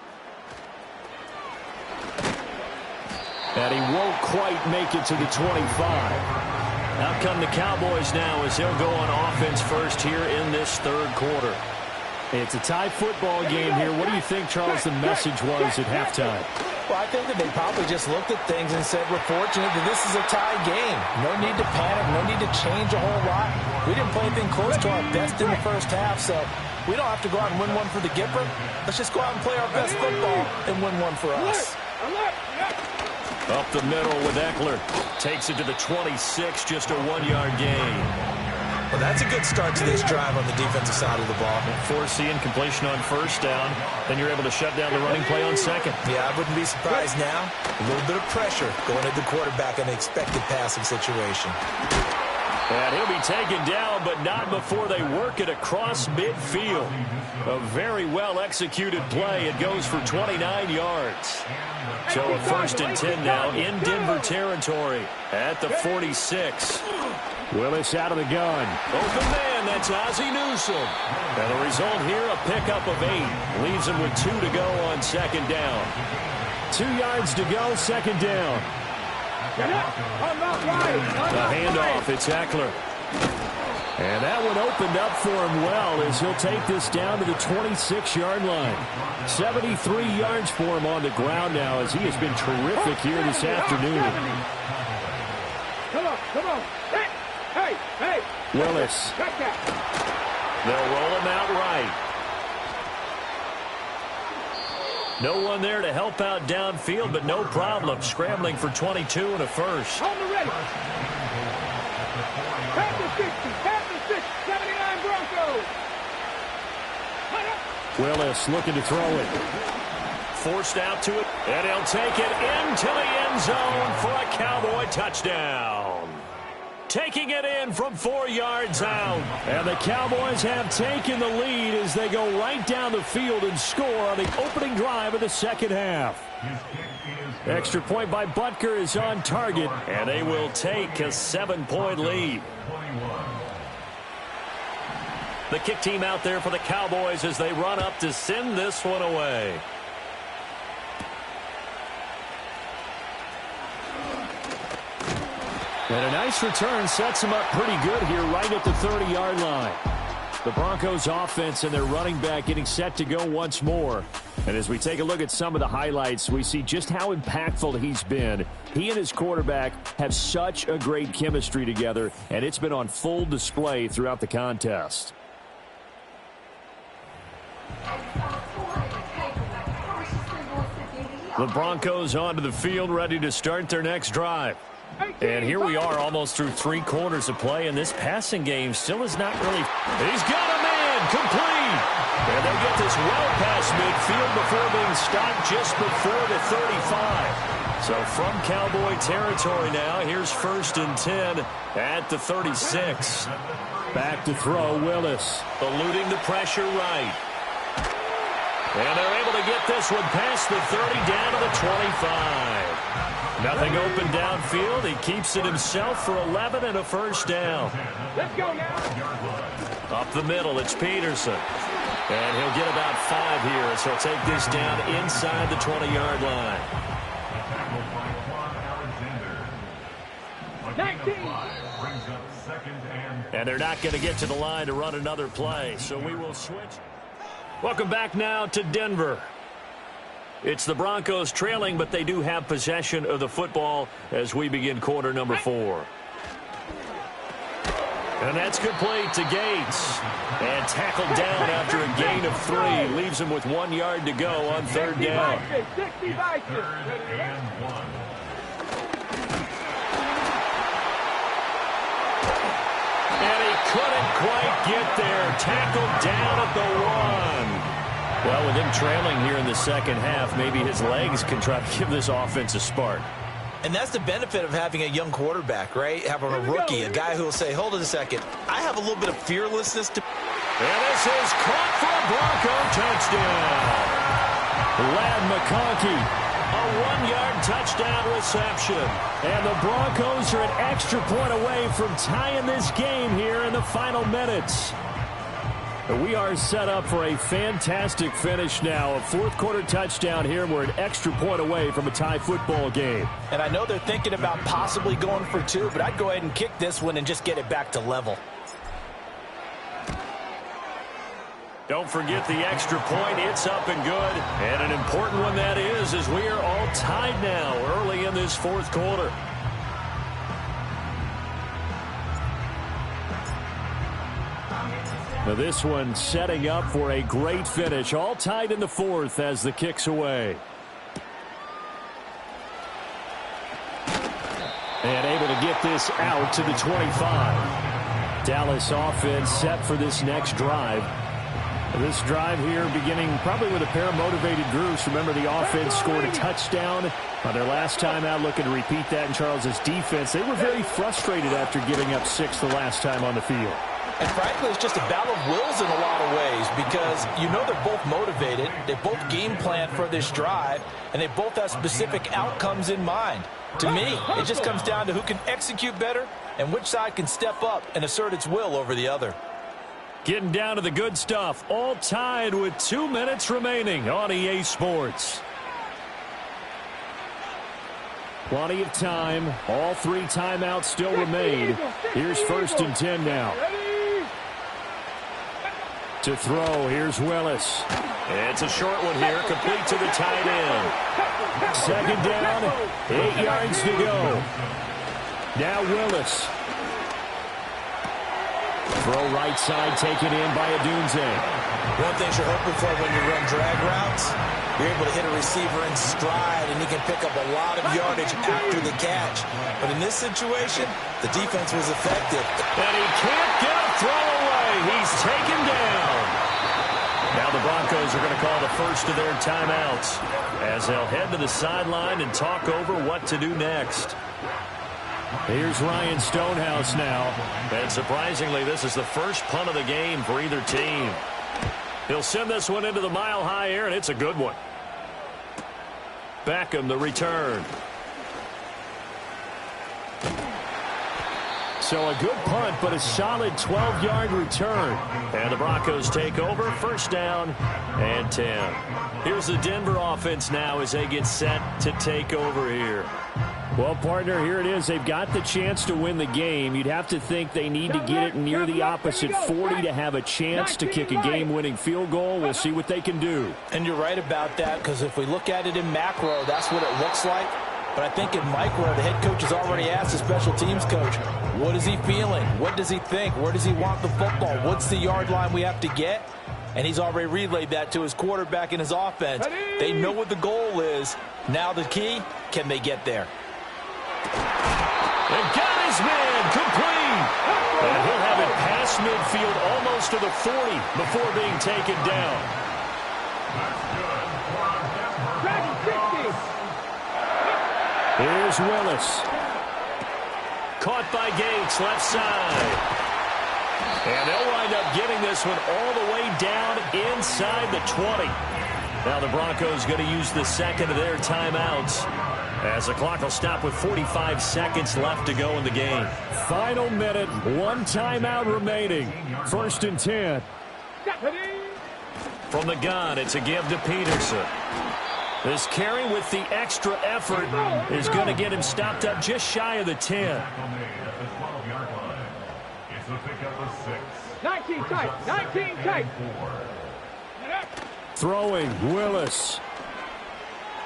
And he won't quite make it to the 25. Out come the Cowboys now as they'll go on offense first here in this third quarter. It's a tie football game here. What do you think, Charles, the message was at halftime? Well, I think that they probably just looked at things and said, we're fortunate that this is a tie game. No need to panic. No need to change a whole lot. We didn't play anything close to our best in the first half, so we don't have to go out and win one for the Gipper. Let's just go out and play our best football and win one for us. Up the middle with Eckler. Takes it to the 26, just a 1-yard gain. Well, that's a good start to this drive on the defensive side of the ball. Force the incompletion on first down. Then you're able to shut down the running play on second. Yeah, I wouldn't be surprised now. A little bit of pressure going at the quarterback in the expected passing situation. And he'll be taken down, but not before they work it across midfield. A very well-executed play. It goes for 29 yards. So a 1st and 10 now in Denver territory at the 46. Willis out of the gun. Open man, that's Ozzie Newsome. And the result here, a pickup of 8. Leaves him with 2 to go on second down. 2 yards to go, second down. The handoff, it's Eckler. And that one opened up for him well as he'll take this down to the 26-yard line. 73 yards for him on the ground now as he has been terrific here this afternoon. Come on. Hey. Willis. They'll roll him out right. No one there to help out downfield, but no problem. Scrambling for 22 and a first. On the ready. Pat the 60, 79 Broncos. Willis looking to throw it. Forced out to it, and he'll take it into the end zone for a Cowboy touchdown. Taking it in from 4 yards out. And the Cowboys have taken the lead as they go right down the field and score on the opening drive of the second half. Extra point by Butker is on target. And they will take a 7-point lead. The kick team out there for the Cowboys as they run up to send this one away. And a nice return sets him up pretty good here right at the 30-yard line. The Broncos offense and their running back getting set to go once more. And as we take a look at some of the highlights, we see just how impactful he's been. He and his quarterback have such a great chemistry together, and it's been on full display throughout the contest. The Broncos onto the field, ready to start their next drive. And here we are almost through 3 quarters of play, and this passing game still is not really... He's got a man, complete! And they get this well past midfield before being stopped just before the 35. So from Cowboy territory now, here's 1st and 10 at the 36. Back to throw, Willis. Eluding the pressure right. And they're able to get this one past the 30 down to the 25. Nothing open downfield. He keeps it himself for 11 and a first down. Let's go now. Up the middle, it's Peterson. And he'll get about 5 here, so he'll take this down inside the 20-yard line. 19. And they're not going to get to the line to run another play, so we will switch. Welcome back now to Denver. It's the Broncos trailing, but they do have possession of the football as we begin quarter number 4. And that's complete to Gates. And tackled down after a gain of 3. Leaves him with 1 yard to go on 3rd down. 60 Vikings. And he couldn't quite get there. Tackled down at the 1. Well, with him trailing here in the second half, maybe his legs can try to give this offense a spark. And that's the benefit of having a young quarterback, right? Having a rookie, a guy who will say, hold it a second, I have a little bit of fearlessness to... And this is caught for a Bronco touchdown. Ladd McConkey, a 1-yard touchdown reception. And the Broncos are an extra point away from tying this game here in the final minutes. We are set up for a fantastic finish now. A 4th quarter touchdown here. We're an extra point away from a tie football game. And I know they're thinking about possibly going for 2, but I'd go ahead and kick this one and just get it back to level. Don't forget the extra point. It's up and good. And an important one that is, as we are all tied now early in this 4th quarter. Now this one setting up for a great finish. All tied in the 4th as the kick's away. And able to get this out to the 25. Dallas offense set for this next drive. This drive here beginning probably with a pair of motivated groups. Remember, the offense scored a touchdown on their last time out. Looking to repeat that in Charles's defense. They were very frustrated after giving up 6 the last time on the field. And frankly, it's just a battle of wills in a lot of ways because you know they're both motivated. They both game plan for this drive, and they both have specific outcomes in mind. To me, it just comes down to who can execute better and which side can step up and assert its will over the other. Getting down to the good stuff. All tied with 2 minutes remaining on EA Sports. Plenty of time. All 3 timeouts still remain. Here's 1st and 10 now. To throw, here's Willis. It's a short one here, complete to the tight end. 2nd down, 8 yards to go. Now Willis. Throw right side, taken in by Adunze. One thing you're hoping for when you run drag routes, you're able to hit a receiver in stride, and he can pick up a lot of yardage after the catch. But in this situation, the defense was effective. And he can't get a throw away. He's taken down. Now the Broncos are going to call the first of their timeouts as they'll head to the sideline and talk over what to do next. Here's Ryan Stonehouse now. And surprisingly, this is the first punt of the game for either team. He'll send this one into the mile-high air, and it's a good one. Beckham, the return. So a good punt, but a solid 12-yard return. And the Broncos take over, 1st down and 10. Here's the Denver offense now as they get set to take over here. Well, partner, here it is. They've got the chance to win the game. You'd have to think they need to get it near the opposite 40 to have a chance to kick a game-winning field goal. We'll see what they can do. And you're right about that, because if we look at it in macro, that's what it looks like. But I think in micro, the head coach has already asked the special teams coach, what is he feeling? What does he think? Where does he want the football? What's the yard line we have to get? And he's already relayed that to his quarterback and his offense. They know what the goal is. Now the key, can they get there? And got his man complete. And he'll have it past midfield almost to the 40 before being taken down. Here's Willis. Caught by Gates, left side. And they'll wind up getting this one all the way down inside the 20. Now the Broncos going to use the second of their timeouts, as the clock will stop with 45 seconds left to go in the game. Final minute, one timeout remaining. 1st and 10. From the gun, it's a give to Peterson. This carry with the extra effort is going to get him stopped up just shy of the 10. 19 tight, 19 tight. Throwing, Willis.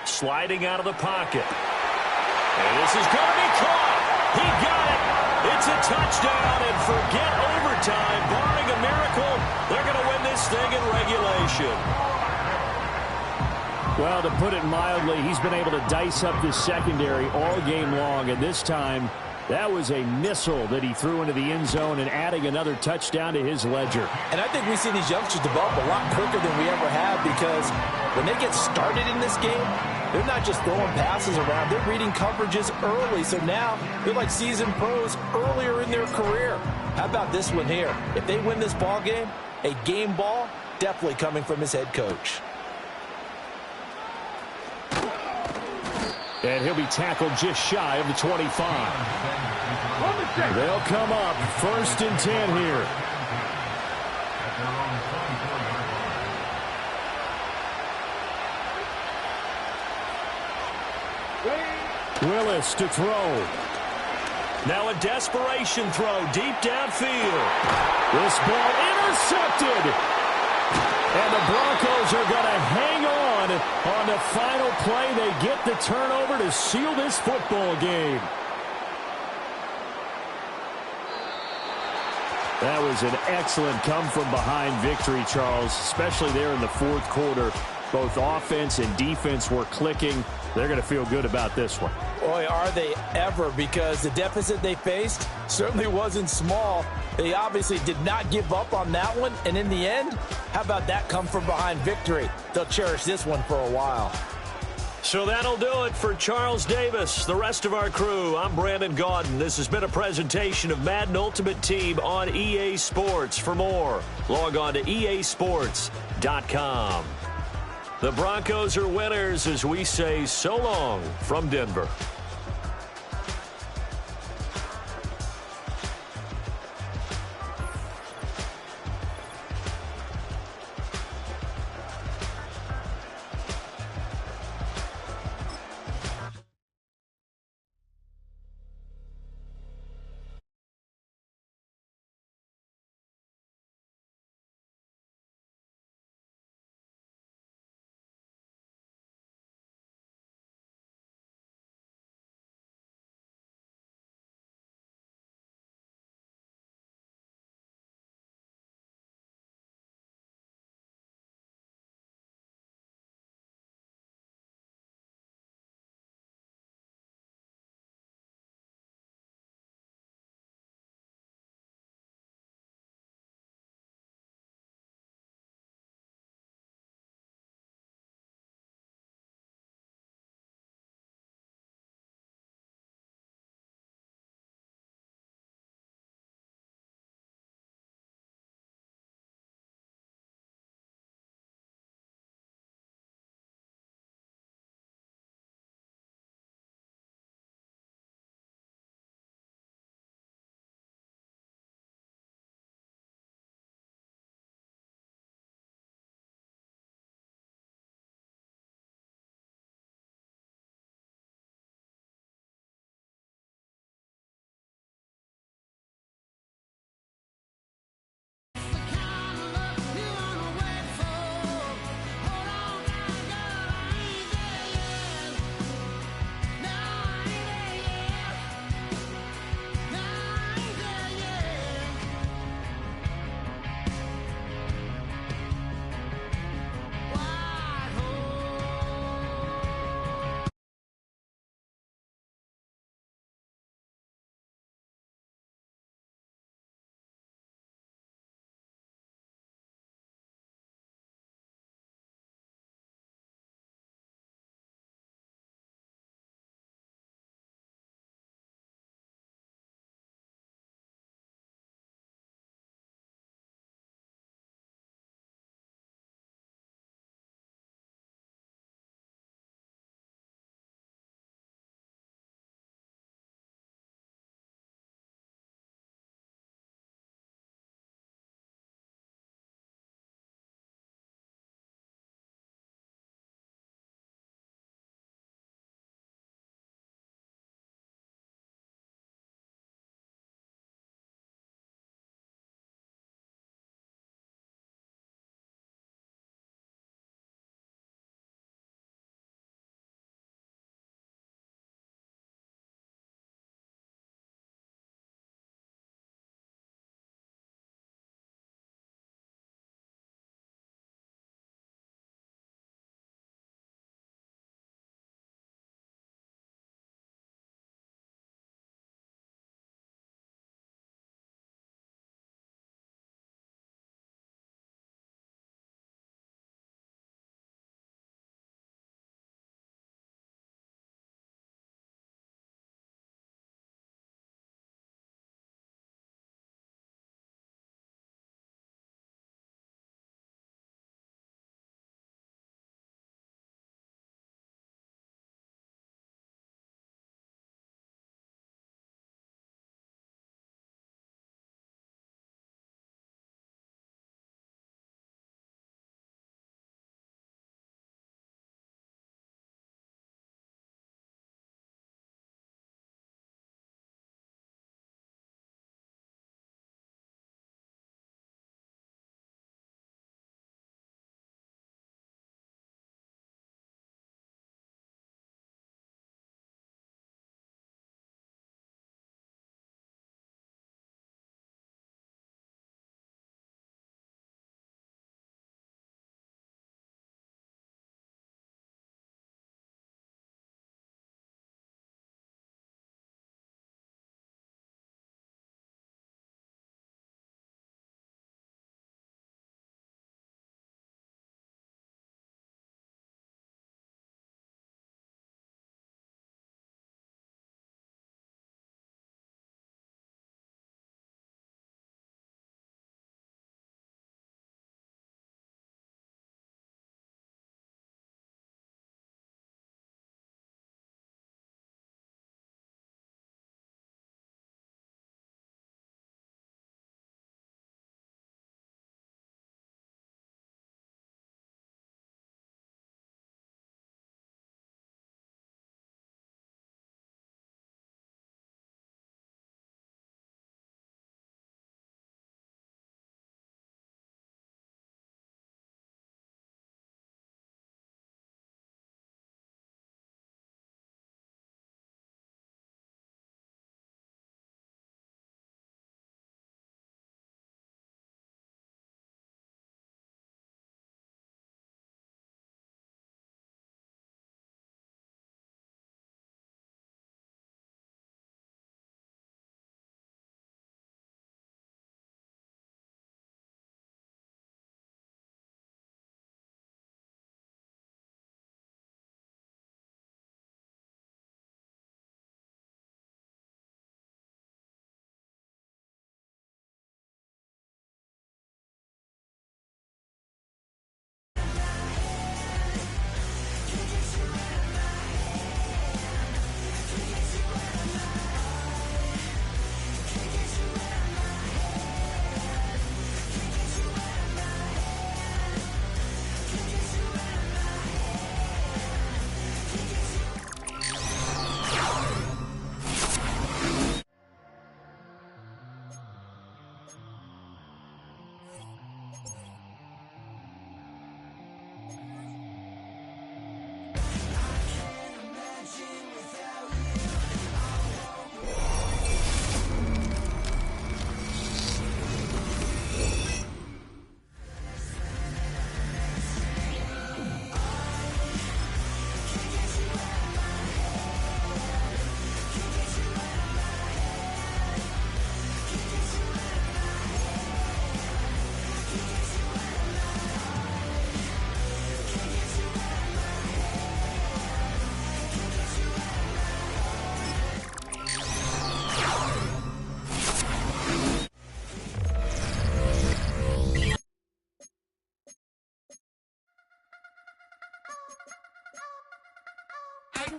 Sliding out of the pocket. And this is going to be caught. He got it. It's a touchdown, and forget overtime. Barring a miracle, they're going to win this thing in regulation. Well, to put it mildly, he's been able to dice up this secondary all game long, and this time that was a missile that he threw into the end zone and adding another touchdown to his ledger. And I think we see these youngsters develop a lot quicker than we ever have, because when they get started in this game, they're not just throwing passes around. They're reading coverages early. So now they're like seasoned pros earlier in their career. How about this one here? If they win this ball game, a game ball definitely coming from his head coach. And he'll be tackled just shy of the 25. They'll come up 1st and 10 here. Willis to throw. Now a desperation throw deep downfield. This ball intercepted. And the Broncos are going to hang on the final play. They get the turnover to seal this football game. That was an excellent come-from-behind victory, Charles, especially there in the 4th quarter. Both offense and defense were clicking. They're going to feel good about this one. Boy, are they ever, because the deficit they faced certainly wasn't small. They obviously did not give up on that one, and in the end, how about that come-from-behind victory? They'll cherish this one for a while. So that'll do it for Charles Davis, the rest of our crew. I'm Brandon Gaudin. This has been a presentation of Madden Ultimate Team on EA Sports. For more, log on to easports.com. The Broncos are winners as we say so long from Denver.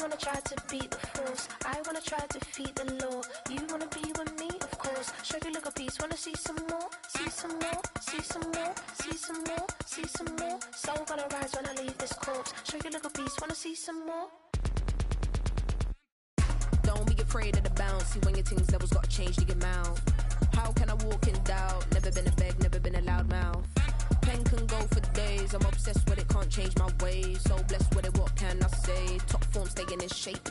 wanna try to beat the force. I wanna try to defeat the law. You wanna be with me, of course. Show you look a piece, wanna see some more, see some more, see some more, see some more, see some more. Soul gonna rise when I leave this corpse. Show you look a piece, wanna see some more. Don't be afraid of the bounce. See when your things levels gotta change to get mouth. How can I walk in doubt? Never been a beg, never been a loud mouth. Pen can go for days. I'm obsessed with it, can't change my ways. So blessed with it, what can I say? Top form staying in shape.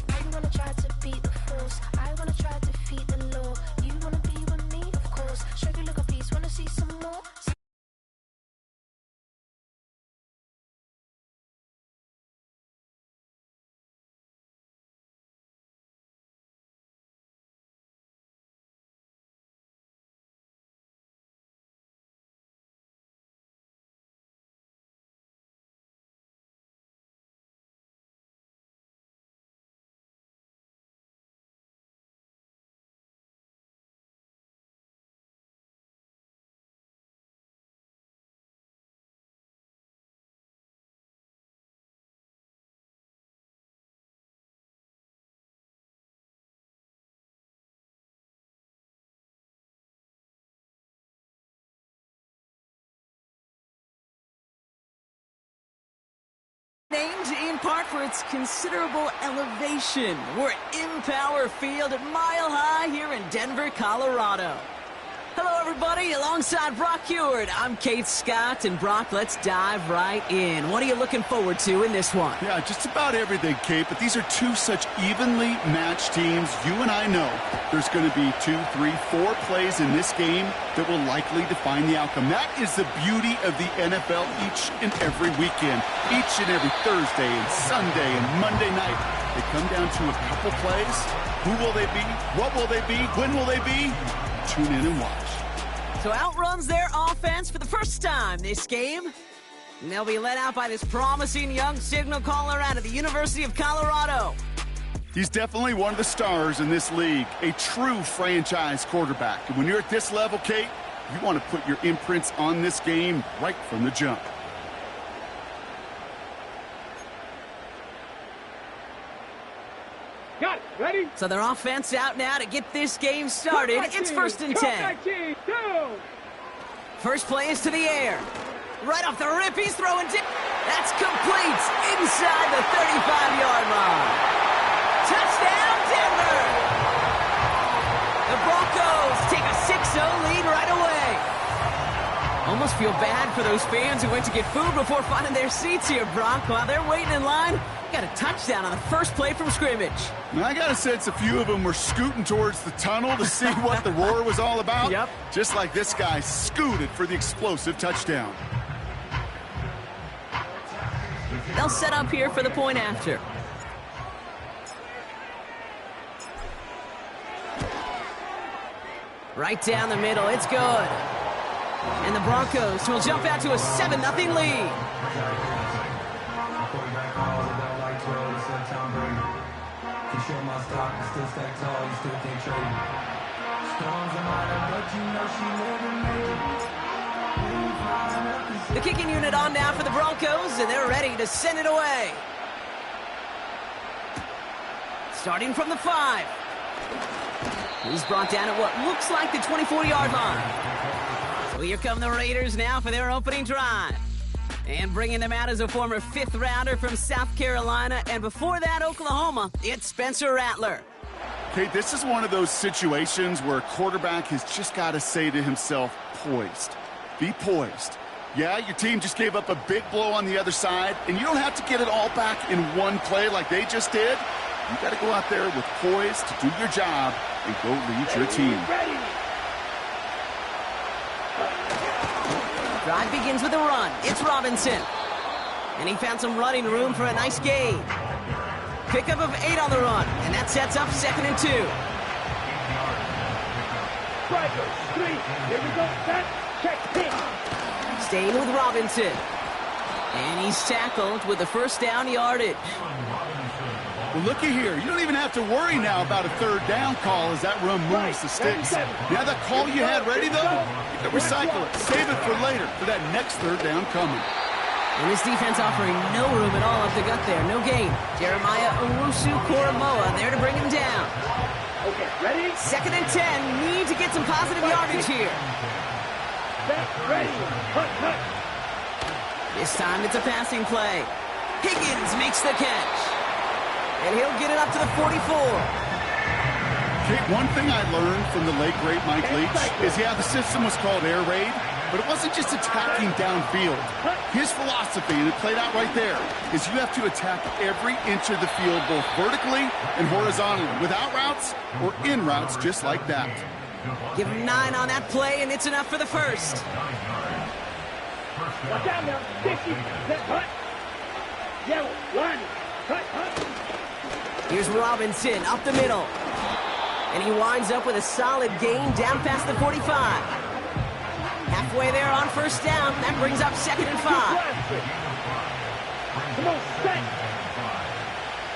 I wanna try to beat the force. I wanna try to defeat the law. You wanna be with me, of course. Show you look a piece, wanna see some more. Named in part for its considerable elevation. We're at Empower Field at Mile High here in Denver, Colorado. Hello, everybody. Alongside Brock Heward, I'm Kate Scott. And, Brock, let's dive right in. What are you looking forward to in this one? Yeah, just about everything, Kate. But these are two such evenly matched teams. You and I know there's going to be 2, 3, 4 plays in this game that will likely define the outcome. That is the beauty of the NFL each and every weekend. Each and every Thursday and Sunday and Monday night, they come down to a couple plays. Who will they be? What will they be? When will they be? Tune in and watch. So outruns their offense for the first time this game. And they'll be led out by this promising young signal caller out of the University of Colorado. He's definitely one of the stars in this league, a true franchise quarterback. And when you're at this level, Kate, you want to put your imprints on this game right from the jump. Got it. Ready? So their offense out now to get this game started. It's 1st and 10. First play is to the air. Right off the rip, he's throwing. That's complete inside the 35-yard line. Touchdown, Denver! The Broncos take a 6-0 lead right away. Almost feel bad for those fans who went to get food before finding their seats here, Brock. While they're waiting in line, got a touchdown on the first play from scrimmage. I got a sense a few of them were scooting towards the tunnel to see what the roar was all about. Yep. Just like this guy scooted for the explosive touchdown. They'll set up here for the point after. Right down the middle, it's good. And the Broncos will jump out to a 7-0 lead. The kicking unit on now for the Broncos, and they're ready to send it away. Starting from the 5. He's brought down at what looks like the 24-yard line. So here come the Raiders now for their opening drive. And bringing them out as a former 5th rounder from South Carolina, and before that, Oklahoma, it's Spencer Rattler. Kate, this is one of those situations where a quarterback has just got to say to himself, poised. Be poised. Yeah, your team just gave up a big blow on the other side, and you don't have to get it all back in one play like they just did. You got to go out there with poise to do your job and go lead your team. Drive begins with a run. It's Robinson. And he found some running room for a nice gain. Pickup of 8 on the run, and that sets up 2nd and 2. Striker, 3. Here we go. Set. Check. Hit. Staying with Robinson. And he's tackled with the first down yardage. Well, looky here. You don't even have to worry now about a 3rd down call as that run moves the sticks. Now that call you had ready, though, you can recycle it. Save it for later for that next 3rd down coming. And this defense offering no room at all up the gut there. No gain. Jeremiah Owusu-Koramoah there to bring him down. Okay, ready? 2nd and 10. Need to get some positive yardage here. Set, ready. Cut, cut. This time it's a passing play. Higgins makes the catch. And he'll get it up to the 44. Okay, one thing I learned from the late, great Mike Leach is, the system was called air raid, but it wasn't just attacking downfield. His philosophy, and it played out right there, is you have to attack every inch of the field, both vertically and horizontally, without routes or in routes, just like that. Give him 9 on that play, and it's enough for the first. Watch out now. 60. Set, cut. Yellow. Line. Cut, cut. Here's Robinson up the middle. And he winds up with a solid gain down past the 45. Halfway there on first down. That brings up 2nd and 5. Come on, set.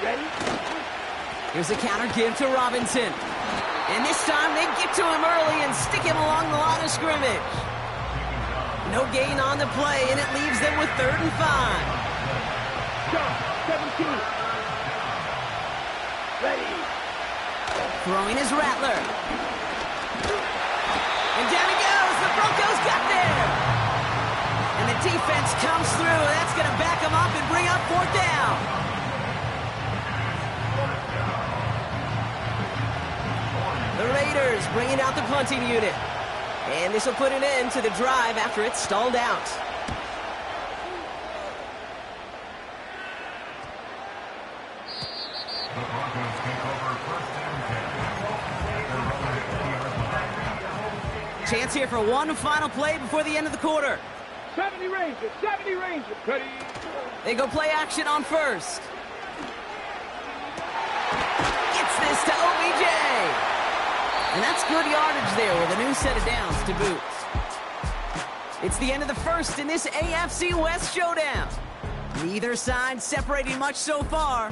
Ready? Here's a counter give to Robinson. And this time they get to him early and stick him along the line of scrimmage. No gain on the play, and it leaves them with 3rd and 5. Go, 17. Ready. Throwing is Rattler. And down he goes. The Broncos got there. And the defense comes through. That's going to back them up and bring up 4th down. The Raiders bringing out the punting unit. And this will put an end to the drive after it's stalled out. Chance here for one final play before the end of the quarter. 70 Rangers, 70 Rangers. Ready. They go play action on first. Gets this to OBJ. And that's good yardage there with a new set of downs to boot. It's the end of the first in this AFC West showdown. Neither side separating much so far.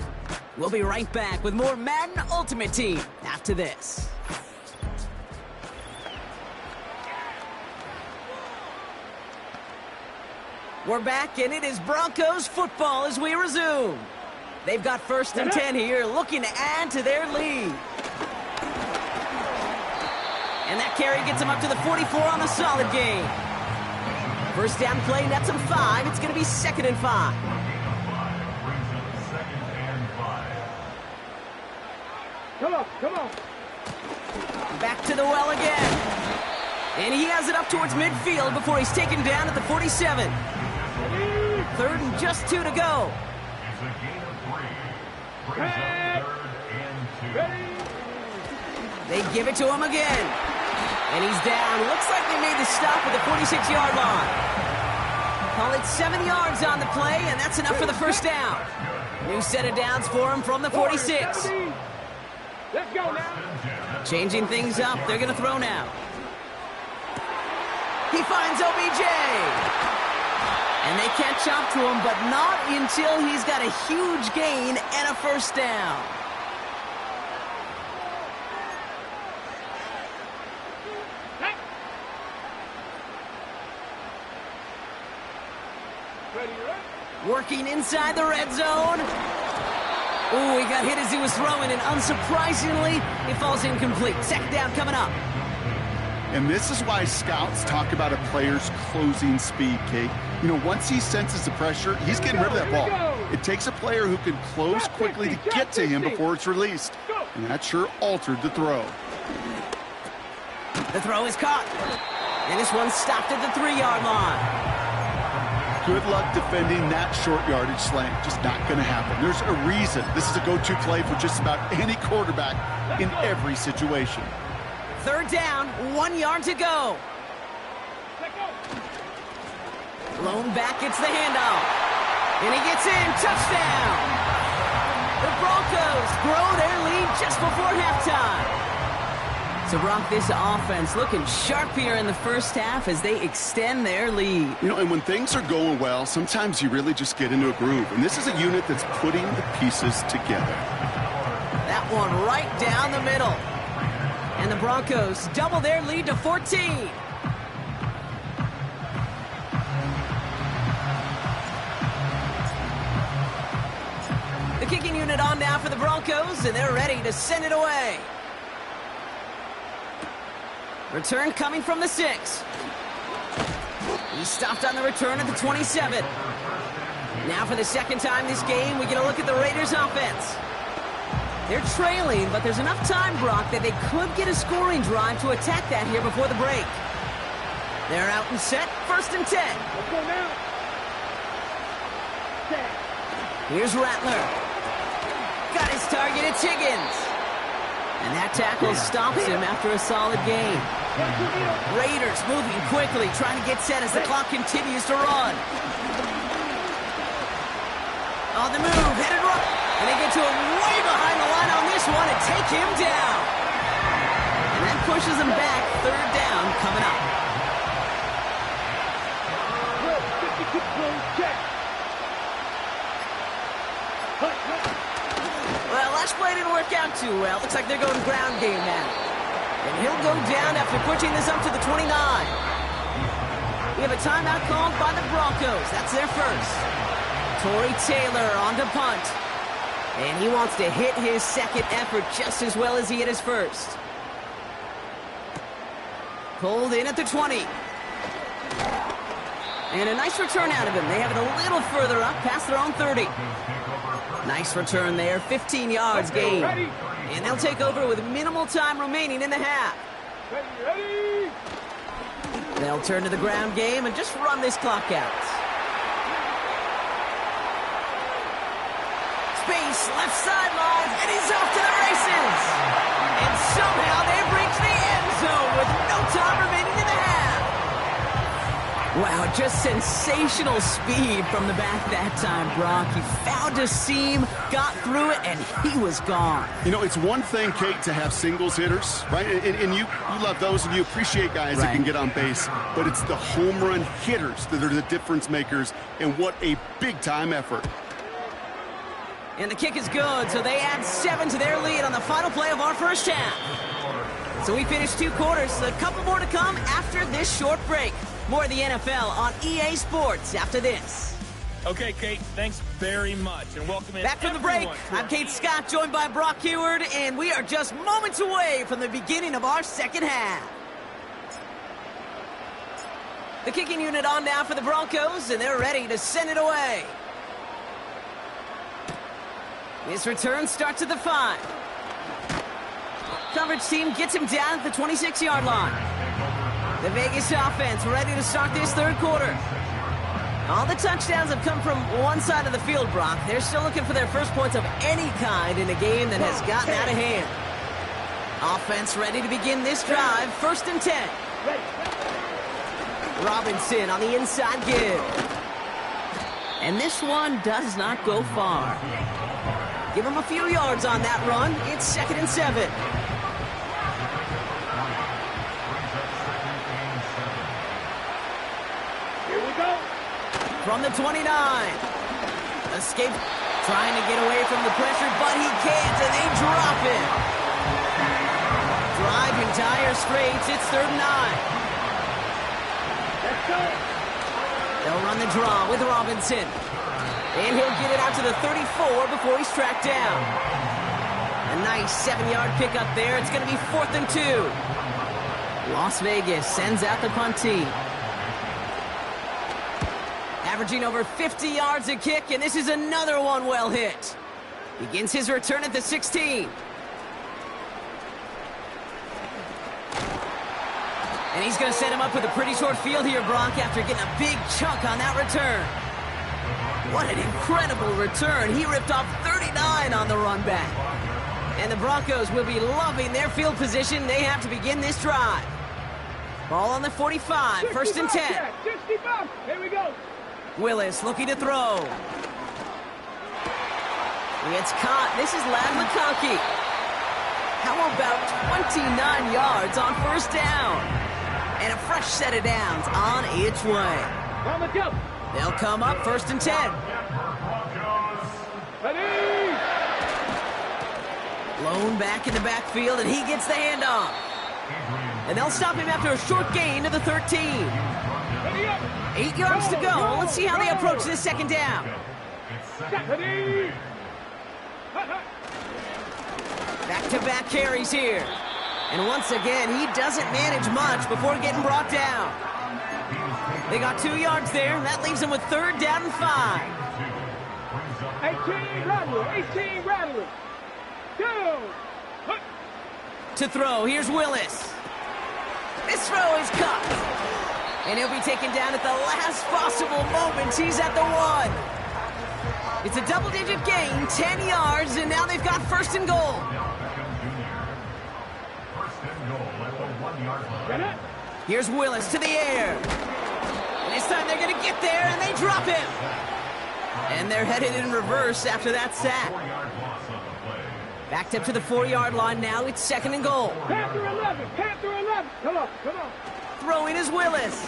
We'll be right back with more Madden Ultimate Team after this. We're back, and it is Broncos football as we resume. They've got 1st and 10 here, looking to add to their lead. And that carry gets them up to the 44 on the solid gain. First down play nets them 5. It's going to be 2nd and 5. Come on, come on. Back to the well again. And he has it up towards midfield before he's taken down at the 47. 3rd and just 2 to go. They give it to him again. And he's down. Looks like they made the stop at the 46-yard line. Call it 7 yards on the play, and that's enough for the first down. New set of downs for him from the 46. Let's go now. Changing things up. They're going to throw now. He finds OBJ. And they catch up to him, but not until he's got a huge gain and a first down. Working inside the red zone. Ooh, he got hit as he was throwing, and unsurprisingly, it falls incomplete. 2nd down coming up. And this is why scouts talk about a player's closing speed, Kate. You know, once he senses the pressure, he's getting rid of that ball. It takes a player who can close quickly to get to him before it's released. And that sure altered the throw. The throw is caught. And this one stopped at the 3-yard line. Good luck defending that short yardage slant. Just not going to happen. There's a reason this is a go-to play for just about any quarterback in every situation. 3rd down, 1 yard to go. Blown back, gets the handoff. And he gets in, touchdown. The Broncos grow their lead just before halftime. So, Brock, this offense looking sharp here in the first half as they extend their lead. You know, and when things are going well, sometimes you really just get into a groove. And this is a unit that's putting the pieces together. That one right down the middle. And the Broncos double their lead to 14. unit on now for the Broncos, and they're ready to send it away. Return coming from the 6. He stopped on the return at the 27. Now for the second time this game, we get a look at the Raiders offense. They're trailing, but there's enough time, Brock, that they could get a scoring drive to attack that here before the break. They're out and set, 1st and 10. Let's go now. Set. Here's Rattler. Got his target, it's Higgins. And that tackle stops him after a solid game. Raiders moving quickly, trying to get set as the clock continues to run. On the move, headed right. And they get to him way behind the line on this one and take him down. And that pushes him back, 3rd down coming up. Well, last play didn't work out too well. Looks like they're going ground game now. And he'll go down after pushing this up to the 29. We have a timeout called by the Broncos. That's their first. Torrey Taylor on to punt. And he wants to hit his second effort just as well as he hit his first. Pulled in at the 20. And a nice return out of him. They have it a little further up past their own 30. Nice return there, 15 yards gain. And they'll take over with minimal time remaining in the half. They'll turn to the ground game and just run this clock out. Space, left sideline, and he's off to the races. And somehow they breach the end zone with no time remaining in the half. Wow, just sensational speed from the back that time, Brock. He found a seam, got through it, and he was gone. You know, it's one thing, Kate, to have singles hitters, right? And you love those, and you appreciate guys that can get on base. But it's the home run hitters that are the difference makers, and what a big-time effort. And the kick is good, so they add 7 to their lead on the final play of our first half. So we finished 2 quarters, a couple more to come after this short break. More of the NFL on EA Sports after this. Okay, Kate, thanks very much, and welcome in. Back from the break, I'm Kate Scott, joined by Brock Heward, and we are just moments away from the beginning of our second half. The kicking unit on now for the Broncos, and they're ready to send it away. This return starts at the 5. Coverage team gets him down at the 26-yard line. The Vegas offense ready to start this 3rd quarter. All the touchdowns have come from one side of the field, Brock. They're still looking for their first points of any kind in a game that has gotten out of hand. Offense ready to begin this drive, 1st and 10. Robinson on the inside give. And this one does not go far. Give him a few yards on that run. It's 2nd and 7. From the 29. Escape, trying to get away from the pressure, but he can't, and they drop it. Driving tire straights, it's 3rd and 9. Let's go. They'll run the draw with Robinson. And he'll get it out to the 34 before he's tracked down. A nice 7-yard pickup there. It's going to be 4th and 2. Las Vegas sends out the punt team. Averaging over 50 yards a kick, and this is another one well hit. Begins his return at the 16. And he's going to set him up with a pretty short field here, Brock, after getting a big chunk on that return. What an incredible return. He ripped off 39 on the run back. And the Broncos will be loving their field position. They have to begin this drive. Ball on the 45, 1st and 10. 65, here we go. Willis looking to throw. He gets caught. This is Lad McConkey. How about 29 yards on 1st down? And a fresh set of downs on its way. On the go. They'll come up 1st and 10. Ready. Lone back in the backfield, and he gets the handoff. And they'll stop him after a short gain to the 13. 8 yards to go. Let's see how they approach this 2nd down. Back-to-back carries here. And once again, he doesn't manage much before getting brought down. They got 2 yards there. That leaves them with 3rd down and 5. 18 Rattler, 18 Rattler. Go! To throw, here's Willis. This throw is cut. And he'll be taken down at the last possible moment. He's at the 1. It's a double-digit gain, 10 yards, and now they've got 1st and goal. Here's Willis to the air. And this time they're going to get there, and they drop him. And they're headed in reverse after that sack. Backed up to the 4-yard line now. It's 2nd and goal. Panther 11, Panther 11. Come on, come on. Throwing is Willis.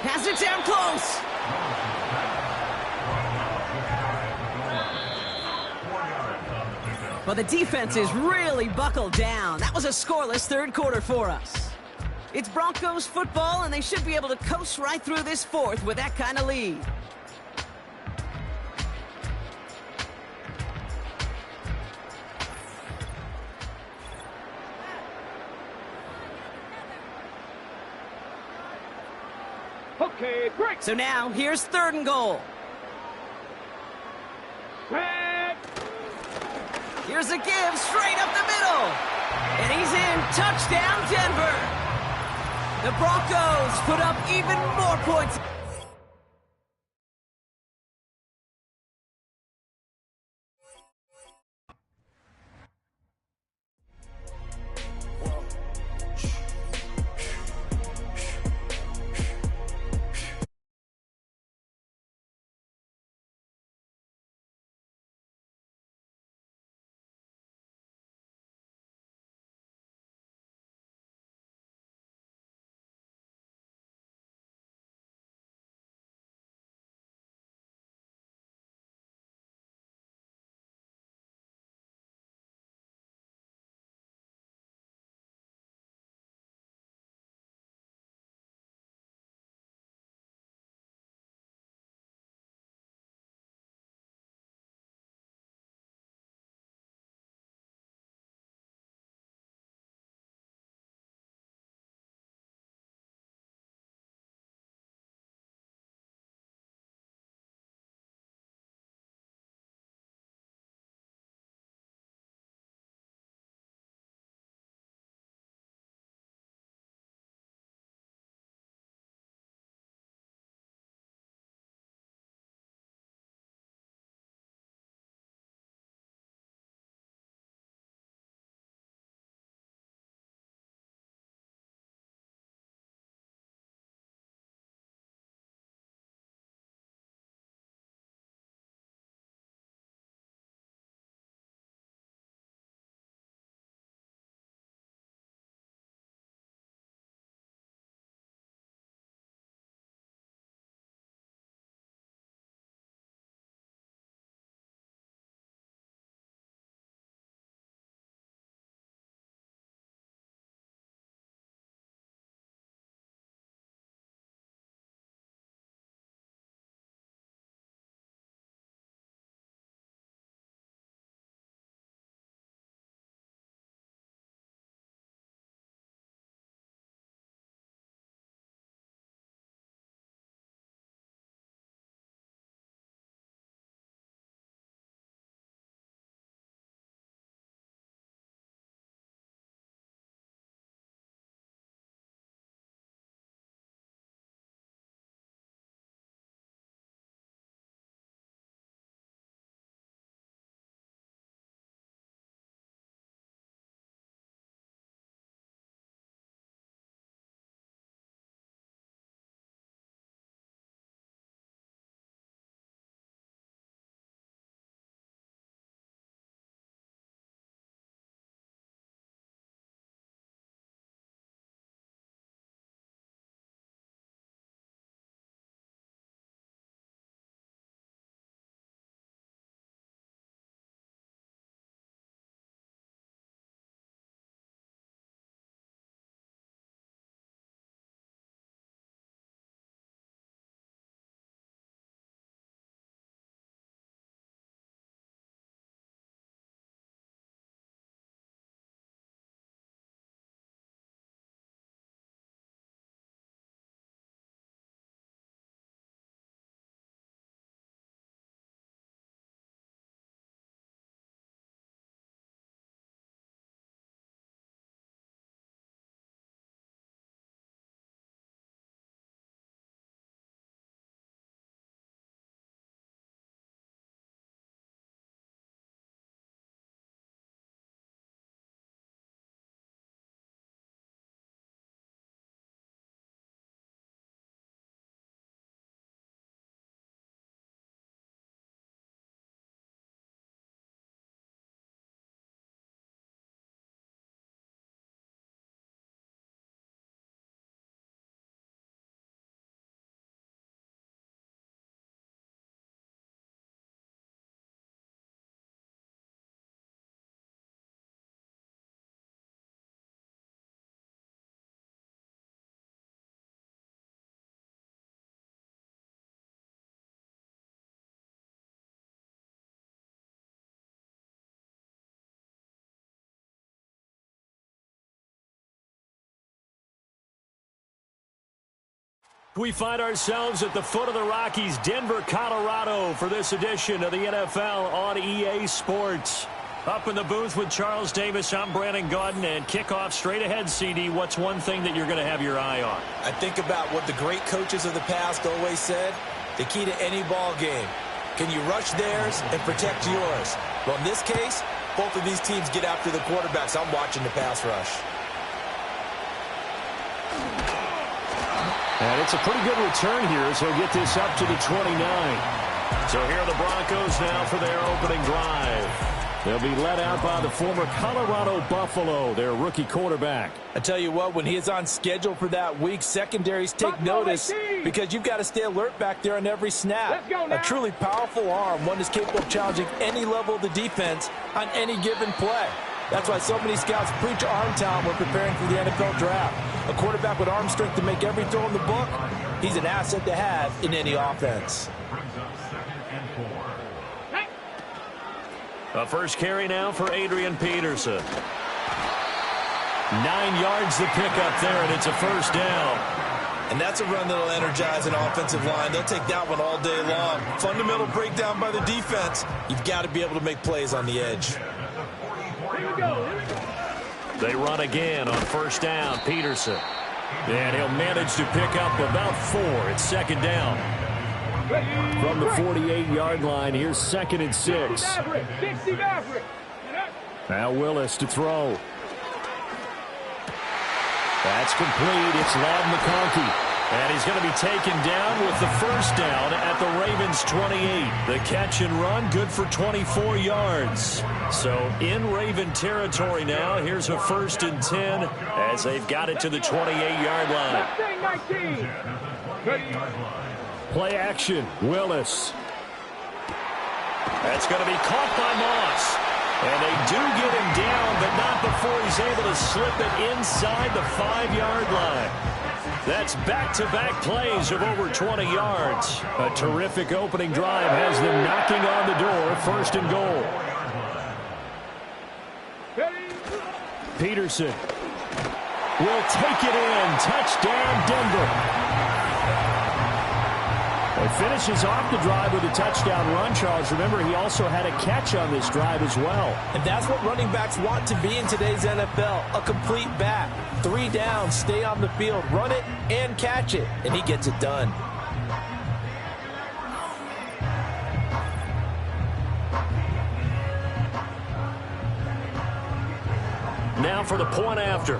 Has it down close. Well, the defense is really buckled down. That was a scoreless 3rd quarter for us. It's Broncos football, and they should be able to coast right through this 4th with that kind of lead. Okay, break. So now, here's 3rd and goal. Break. Here's a give straight up the middle. And he's in. Touchdown, Denver. The Broncos put up even more points. We find ourselves at the foot of the Rockies, Denver, Colorado, for this edition of the NFL on EA Sports. Up in the booth with Charles Davis, I'm Brandon Gaudin, and kickoff straight ahead, CD. What's one thing that you're going to have your eye on? I think about what the great coaches of the past always said. The key to any ball game. Can you rush theirs and protect yours? Well, in this case, both of these teams get after the quarterbacks. I'm watching the pass rush. And it's a pretty good return here as he'll get this up to the 29. So here are the Broncos now for their opening drive. They'll be led out by the former Colorado Buffalo, their rookie quarterback. I tell you what, when he is on schedule for that week, secondaries take notice because you've got to stay alert back there on every snap. A truly powerful arm, one that's capable of challenging any level of the defense on any given play. That's why so many scouts preach arm talent when preparing for the NFL draft. A quarterback with arm strength to make every throw in the book, he's an asset to have in any offense. A first carry now for Adrian Peterson. 9 yards to pick up there, and it's a first down. And that's a run that'll energize an offensive line. They'll take that one all day long. Fundamental breakdown by the defense. You've got to be able to make plays on the edge. Here we go. They run again on first down, Peterson. And he'll manage to pick up about 4. It's second down. From the 48-yard line, here's 2nd and 6. Now Willis to throw. That's complete. It's Ladd McConkey. And he's going to be taken down with the first down at the Ravens' 28. The catch and run, good for 24 yards. So in Raven territory now, here's a 1st and 10 as they've got it to the 28-yard line. Play action, Willis. That's going to be caught by Moss. And they do get him down, but not before he's able to slip it inside the 5-yard line. That's back-to-back plays of over 20 yards. A terrific opening drive has them knocking on the door, 1st and goal. Peterson will take it in. Touchdown, Denver. He finishes off the drive with a touchdown run, Charles. Remember, he also had a catch on this drive as well. And that's what running backs want to be in today's NFL, a complete back. 3 downs, stay on the field, run it, and catch it. And he gets it done. Now for the point after.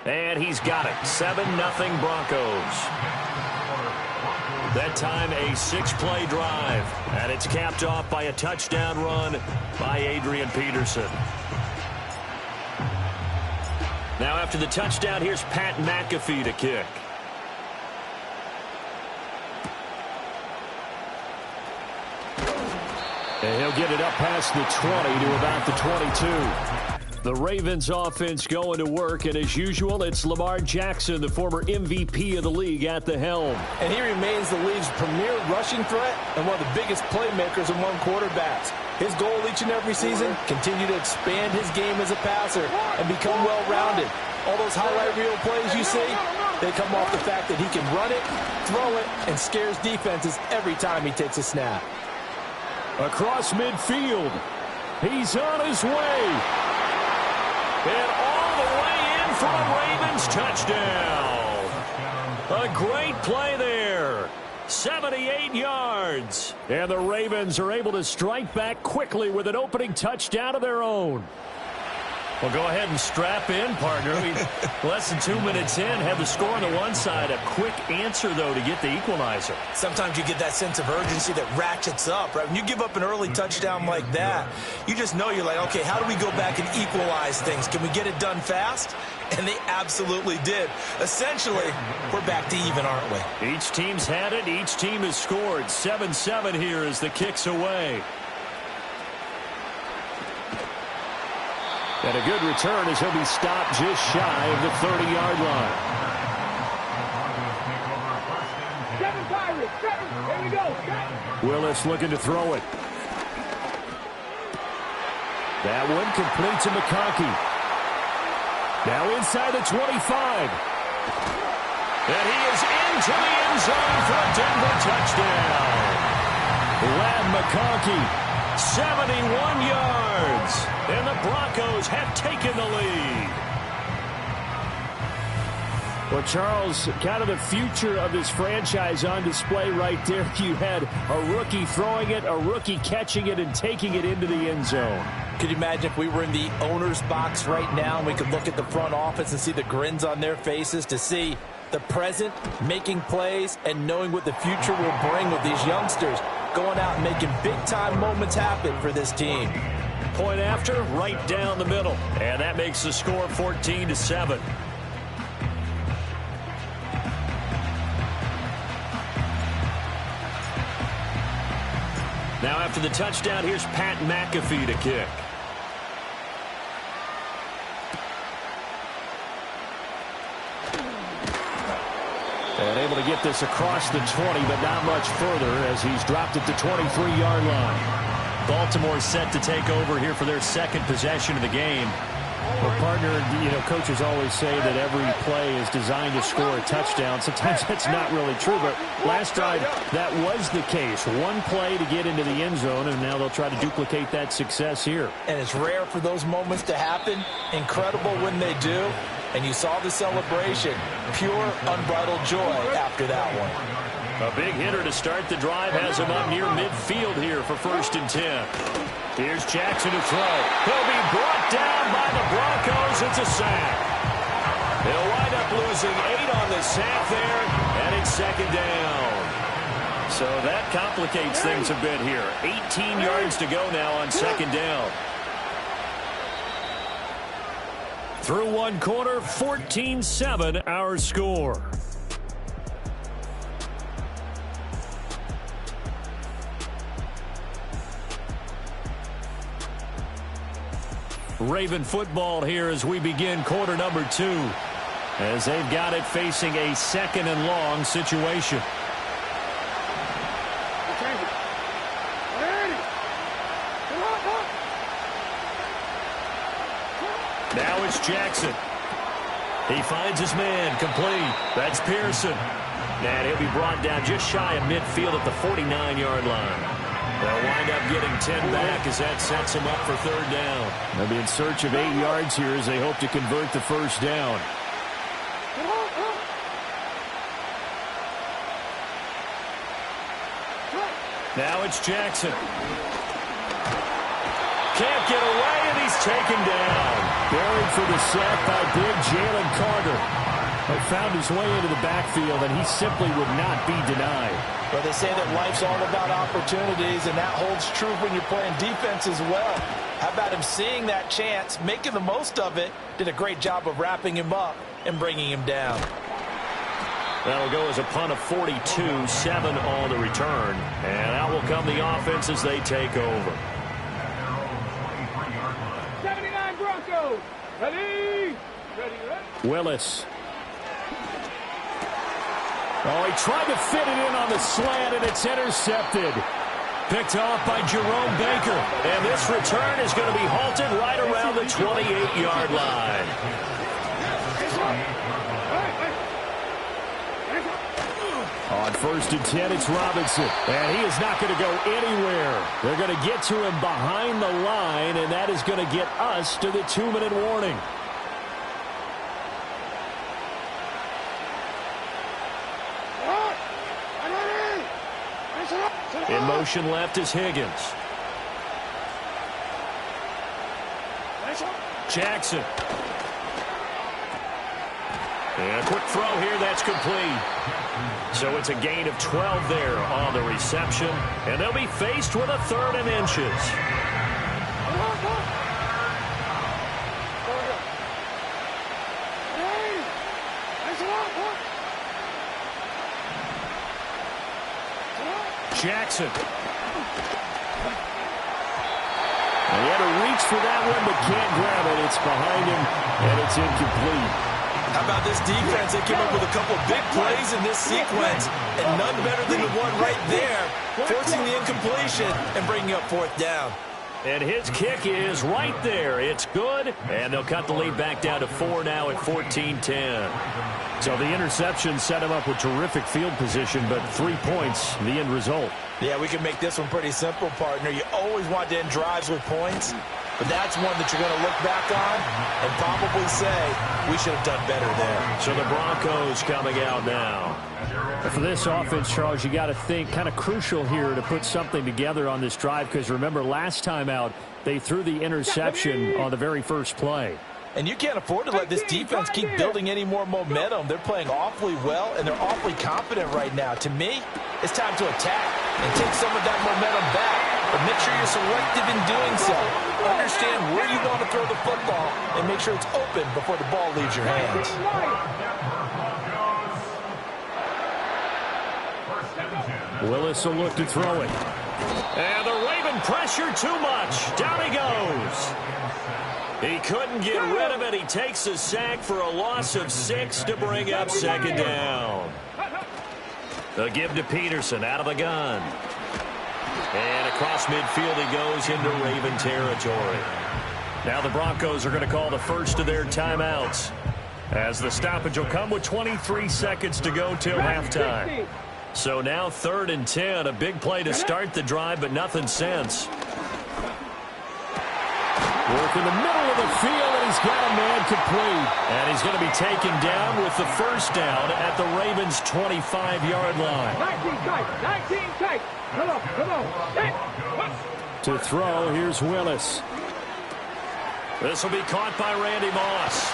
And he's got it. 7-0 Broncos. That time a 6-play drive. And it's capped off by a touchdown run by Adrian Peterson. Now after the touchdown, here's Pat McAfee to kick. And he'll get it up past the 20 to about the 22. The Ravens offense going to work, and as usual, it's Lamar Jackson, the former MVP of the league, at the helm. And he remains the league's premier rushing threat and one of the biggest playmakers among quarterbacks. His goal each and every season, continue to expand his game as a passer and become well-rounded. All those highlight reel plays you see, they come off the fact that he can run it, throw it, and scares defenses every time he takes a snap. Across midfield, he's on his way. And all the way in for a Ravens touchdown. A great play there. 78 yards. And the Ravens are able to strike back quickly with an opening touchdown of their own. Well, go ahead and strap in, partner. Less than 2 minutes in, have the score on the one side. A quick answer, though, to get the equalizer. Sometimes you get that sense of urgency that ratchets up, right? When you give up an early touchdown like that, you just know you're like, okay, how do we go back and equalize things? Can we get it done fast? And they absolutely did. Essentially, we're back to even, aren't we? Each team's had it. Each team has scored. 7-7 here as the kick's away. And a good return as he'll be stopped just shy of the 30-yard line. 7 Pirates, 7. Here we go. 7. Willis looking to throw it. That one complete to McConkey. Now inside the 25. And he is into the end zone for a Denver touchdown. Ladd McConkey, 71 yards. And the Broncos have taken the lead. Well, Charles, kind of the future of this franchise on display right there. You had a rookie throwing it, a rookie catching it, and taking it into the end zone. Could you imagine if we were in the owner's box right now and we could look at the front office and see the grins on their faces, to see the present making plays and knowing what the future will bring with these youngsters going out and making big-time moments happen for this team. Point after, right down the middle. And that makes the score 14-7. Now after the touchdown, here's Pat McAfee to kick. And able to get this across the 20, but not much further as he's dropped at the 23-yard line. Baltimore set to take over here for their second possession of the game. Well, partner, coaches always say that every play is designed to score a touchdown. Sometimes that's not really true, but last drive, that was the case. One play to get into the end zone, and now they'll try to duplicate that success here. And it's rare for those moments to happen. Incredible when they do. And you saw the celebration. Pure, unbridled joy after that one. A big hitter to start the drive has him up near midfield here for 1st and 10. Here's Jackson to throw. He'll be brought down by the Broncos. It's a sack. They'll wind up losing 8 on the sack there, and it's 2nd down. So that complicates things a bit here. 18 yards to go now on 2nd down. Through one quarter, 14-7 our score. Raven football here as we begin quarter number 2. As they've got it facing a 2nd and long situation. Now it's Jackson. He finds his man complete. That's Pearson. And he'll be brought down just shy of midfield at the 49-yard line. They'll wind up getting 10 back as that sets them up for 3rd down. They'll be in search of 8 yards here as they hope to convert the 1st down. Now it's Jackson. Can't get away, and he's taken down. Buried for the sack by big Jalen Carter. He found his way into the backfield, and he simply would not be denied. Well, they say that life's all about opportunities, and that holds true when you're playing defense as well. How about him seeing that chance, making the most of it, did a great job of wrapping him up and bringing him down. That'll go as a punt of 42, 7 on the return. And out will come the offense as they take over. 79 Broncos. Ready? Willis. Oh, he tried to fit it in on the slant, and it's intercepted. Picked off by Jerome Baker. And this return is going to be halted right around the 28-yard line. On 1st and 10, it's Robinson. And he is not going to go anywhere. They're going to get to him behind the line, and that is going to get us to the 2-minute warning. In motion left is Higgins. Jackson. And a quick throw here, that's complete. So it's a gain of 12 there on the reception. And they'll be faced with a 3rd and inches. Jackson. And he had to reach for that one, but can't grab it. It's behind him, and it's incomplete. How about this defense? They came up with a couple of big plays in this sequence, and none better than the one right there, forcing the incompletion and bringing up 4th down. And his kick is right there. It's good, and they'll cut the lead back down to 4 now at 14-10. So the interception set him up with terrific field position, but 3 points, the end result. Yeah, we can make this one pretty simple, partner. You always want to end drives with points, but that's one that you're going to look back on and probably say, we should have done better there. So the Broncos coming out now. For this offense, Charles, you got to think kind of crucial here to put something together on this drive, because remember last time out, they threw the interception on the very first play. And you can't afford to let this defense keep building any more momentum. They're playing awfully well, and they're awfully confident right now. To me, it's time to attack and take some of that momentum back. But make sure you're selective in doing so. Understand where you want to throw the football and make sure it's open before the ball leaves your hands. Willis will look to throw it. And the Raven pressure too much. Down he goes. He couldn't get rid of it. He takes a sack for a loss of 6 to bring up second down. The give to Peterson out of the gun. And across midfield he goes into Raven territory. Now the Broncos are going to call the first of their timeouts, as the stoppage will come with 23 seconds to go till halftime. So now 3rd and 10, a big play to start the drive, but nothing since. Work in the middle of the field, and he's got a man complete. And he's going to be taken down with the first down at the Ravens' 25-yard line. 19 tight. Come on. To throw, here's Willis. This will be caught by Randy Moss.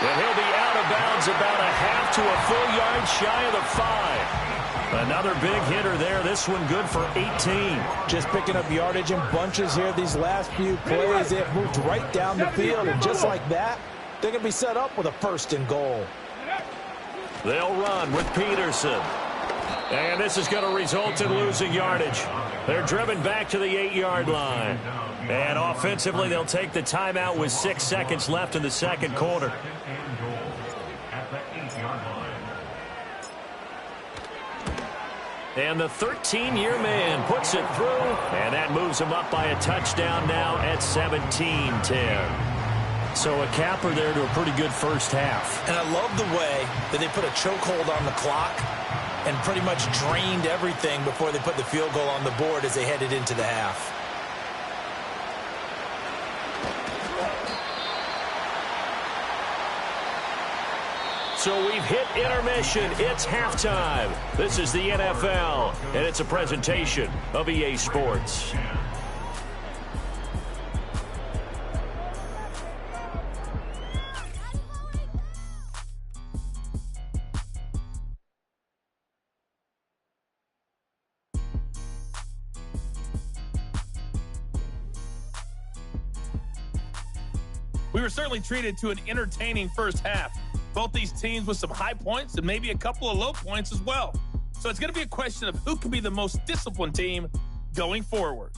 And he'll be out of bounds about a half to a full yard shy of the 5. Another big hitter there. This one good for 18. Just picking up yardage in bunches here these last few plays. They have moved right down the field, and just like that, they're going to be set up with a 1st and goal. They'll run with Peterson. And this is going to result in losing yardage. They're driven back to the 8-yard line. And offensively, they'll take the timeout with 6 seconds left in the second quarter. And the 13-year man puts it through, and that moves him up by a touchdown now at 17-10. So a capper there to a pretty good first half. And I love the way that they put a chokehold on the clock and pretty much drained everything before they put the field goal on the board as they headed into the half. So we've hit intermission. It's halftime. This is the NFL, and it's a presentation of EA Sports. We were certainly treated to an entertaining first half. Both these teams with some high points and maybe a couple of low points as well. So it's going to be a question of who can be the most disciplined team going forward.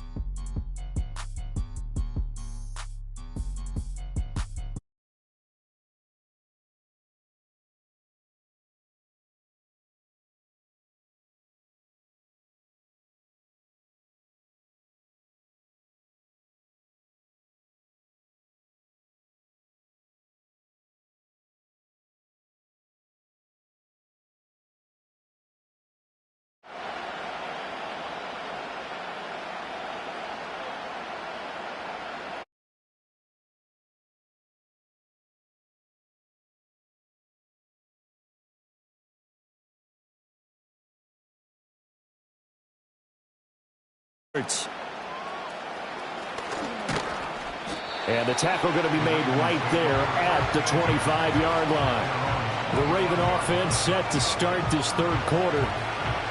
And the tackle going to be made right there at the 25-yard line. The Raven offense set to start this third quarter.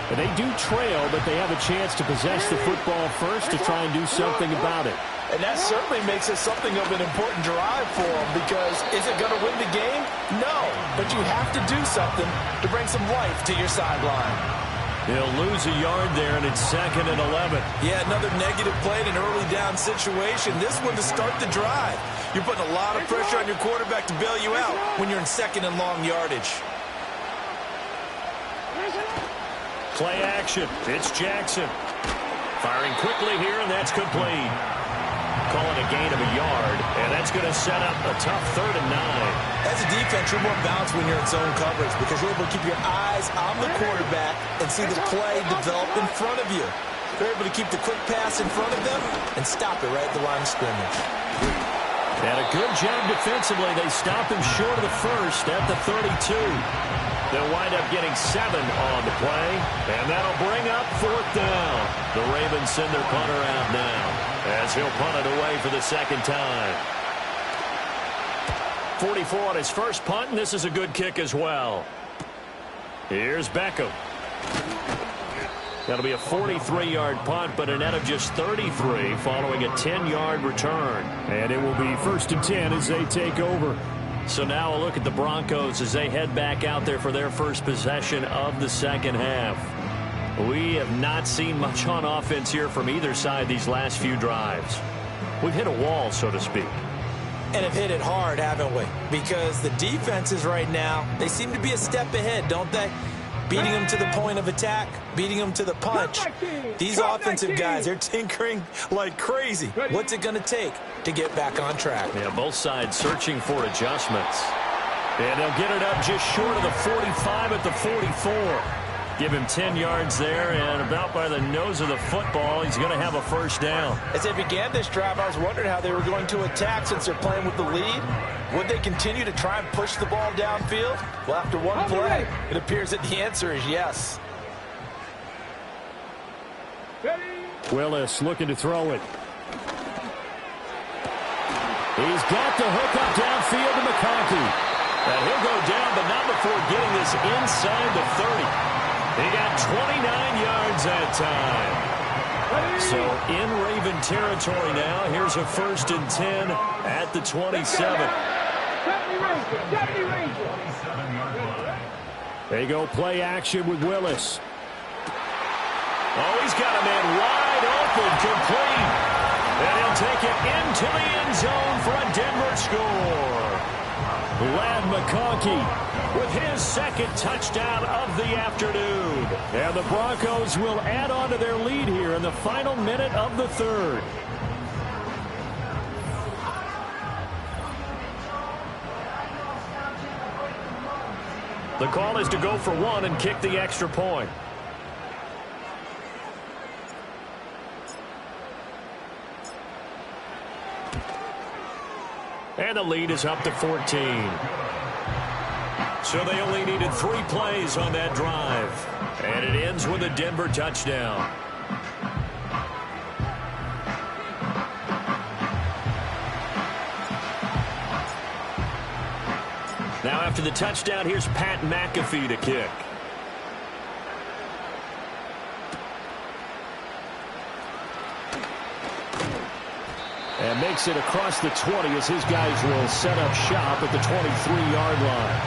And they do trail, but they have a chance to possess the football first to try and do something about it. And that certainly makes it something of an important drive for them, because is it going to win the game? No, but you have to do something to bring some life to your sideline. He'll lose a yard there, and it's 2nd and 11. Yeah, another negative play in an early down situation. This one to start the drive. You're putting a lot of pressure on your quarterback to bail you out when you're in 2nd and long yardage. Play action. It's Jackson. Firing quickly here, and that's complete. calling a gain of a yard, and that's going to set up a tough 3rd and 9. As a defense, you're more balanced when you're in zone coverage because you're able to keep your eyes on the quarterback and see the play develop in front of you. They're able to keep the quick pass in front of them and stop it right at the line of scrimmage. And a good job defensively. They stop him short of the first at the 32. They'll wind up getting 7 on the play, and that'll bring up 4th down. The Ravens send their punter out now as he'll punt it away for the second time. 44 on his first punt, and this is a good kick as well. Here's Beckham. That'll be a 43-yard punt, but a net of just 33 following a 10-yard return. And it will be 1st and 10 as they take over. So now a look at the Broncos as they head back out there for their first possession of the second half. We have not seen much on offense here from either side these last few drives. We've hit a wall, so to speak. And have hit it hard, haven't we? Because the defenses right now, they seem to be a step ahead, don't they? Beating them to the point of attack, beating them to the punch. These offensive guys, they're tinkering like crazy. What's it going to take to get back on track? Yeah, both sides searching for adjustments. And they'll get it up just short of the 45 at the 44. Give him 10 yards there, and about by the nose of the football, he's going to have a first down. As they began this drive, I was wondering how they were going to attack since they're playing with the lead. Would they continue to try and push the ball downfield? Well, after one play, it appears that the answer is yes. Willis looking to throw it. He's got the hook up downfield to McConkey. And he'll go down, but not before getting this inside the 30. He got 29 yards that time. So in Raven territory now. Here's a 1st and 10 at the 27. They go play action with Willis. Oh, he's got a man wide open, complete. And he'll take it into the end zone for a Denver score. Ladd McConkey with his second touchdown of the afternoon. And the Broncos will add on to their lead here in the final minute of the 3rd. The call is to go for 1 and kick the extra point. And the lead is up to 14. So they only needed 3 plays on that drive. And it ends with a Denver touchdown. Now after the touchdown, here's Pat McAfee to kick. And makes it across the 20 as his guys will set up shop at the 23-yard line.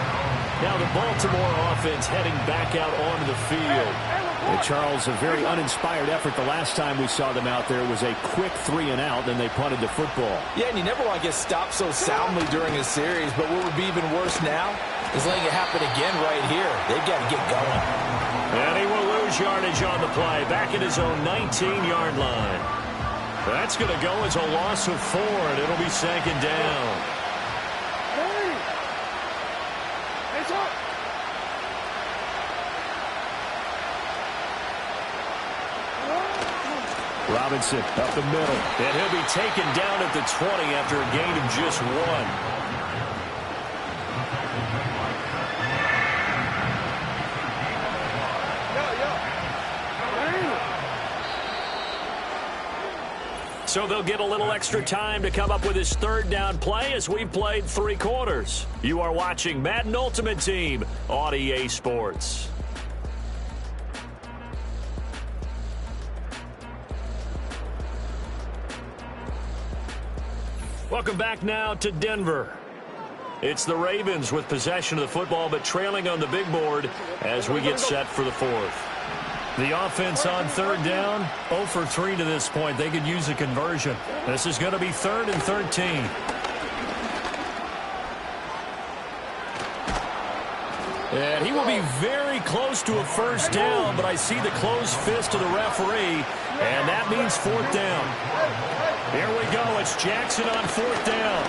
Now the Baltimore offense heading back out onto the field. And Charles, a very uninspired effort the last time we saw them out there was a quick 3-and-out, then they punted the football. Yeah, and you never want to get stopped so soundly during a series, but what would be even worse now is letting it happen again right here. They've got to get going. And he will lose yardage on the play, back at his own 19-yard line. That's going to go as a loss of 4, and it'll be 2nd down. Robinson up the middle. And he'll be taken down at the 20 after a gain of just 1. So they'll get a little extra time to come up with his 3rd down play as we've played 3 quarters. You are watching Madden Ultimate Team on EA Sports. Welcome back now to Denver. It's the Ravens with possession of the football, but trailing on the big board as we get set for the 4th. The offense on 3rd down, 0 for 3 to this point. They could use a conversion. This is going to be 3rd and 13. And he will be very close to a 1st down, but I see the closed fist of the referee And that means fourth down. Here we go. It's Jackson on fourth down.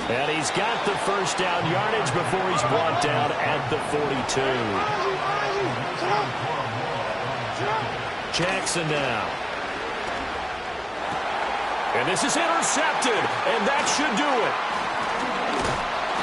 And he's got the first down yardage before he's brought down at the 42. Jackson now. And this is intercepted, and that should do it.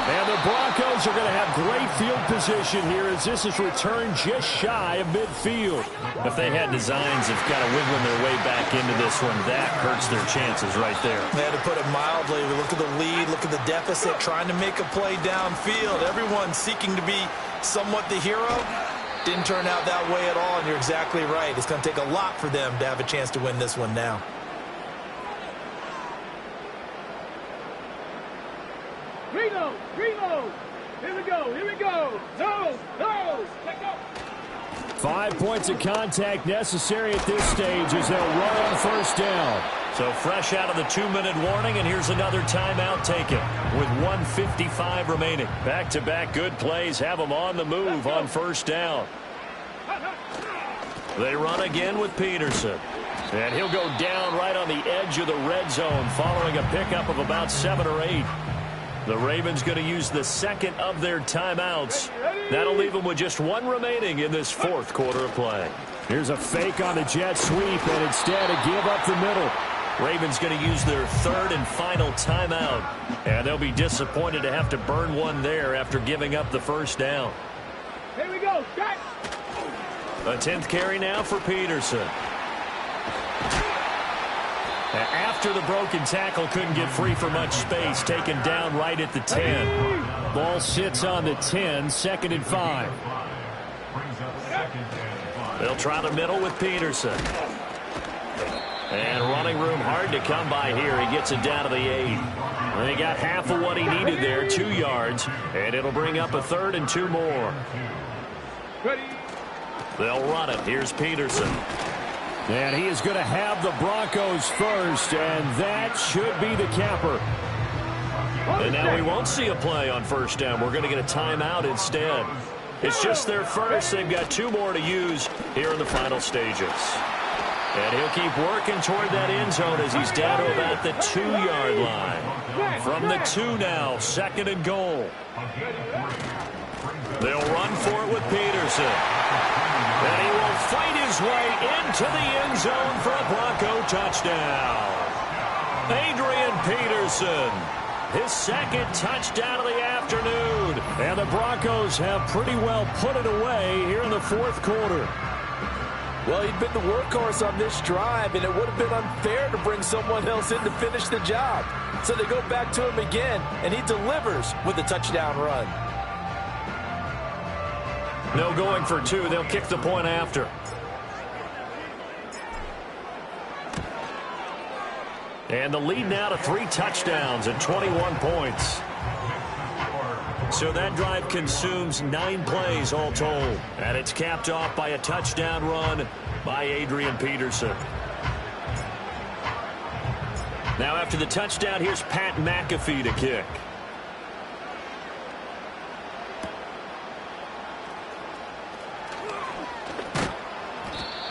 And the Broncos are going to have great field position here as this is returned just shy of midfield. If they had designs of kind of wiggling their way back into this one, that hurts their chances right there. They had to put it mildly. Look at the lead, look at the deficit, trying to make a play downfield. Everyone seeking to be somewhat the hero. Didn't turn out that way at all, and you're exactly right. It's going to take a lot for them to have a chance to win this one now. Reload. Here we go. Nose. Let go. 5 points of contact necessary at this stage as they'll run on first down. So fresh out of the 2-minute warning, and here's another timeout taken with 1:55 remaining. Back-to-back good plays have them on the move on first down. They run again with Peterson. And he'll go down right on the edge of the red zone following a pickup of about 7 or 8. The Ravens going to use the second of their timeouts. That'll leave them with just 1 remaining in this fourth quarter of play. Here's a fake on the jet sweep, and instead a give up the middle. Ravens going to use their third and final timeout. And they'll be disappointed to have to burn one there after giving up the first down. Here we go. Shot. A 10th carry now for Peterson. After the broken tackle, couldn't get free for much space, taken down right at the 10. Ball sits on the 10, 2nd and 5. They'll try the middle with Peterson. And running room hard to come by here. He gets it down to the 8. And he got half of what he needed there, 2 yards. And it'll bring up a 3rd and 2 more. They'll run it. Here's Peterson. And he is going to have the Broncos first, and that should be the capper. And now we won't see a play on first down. We're going to get a timeout instead. It's just their first. They've got 2 more to use here in the final stages. And he'll keep working toward that end zone as he's down to about the 2-yard line. From the 2 now, 2nd and goal. They'll run for it with Peterson. And he will fight his way into the end zone for a Bronco touchdown. Adrian Peterson, his 2nd touchdown of the afternoon. And the Broncos have pretty well put it away here in the 4th quarter. Well, he'd been the workhorse on this drive, and it would have been unfair to bring someone else in to finish the job. So they go back to him again, and he delivers with a touchdown run. No going for 2. They'll kick the point after. And the lead now to 3 touchdowns and 21 points. So that drive consumes 9 plays all told. And it's capped off by a touchdown run by Adrian Peterson. Now after the touchdown, here's Pat McAfee to kick.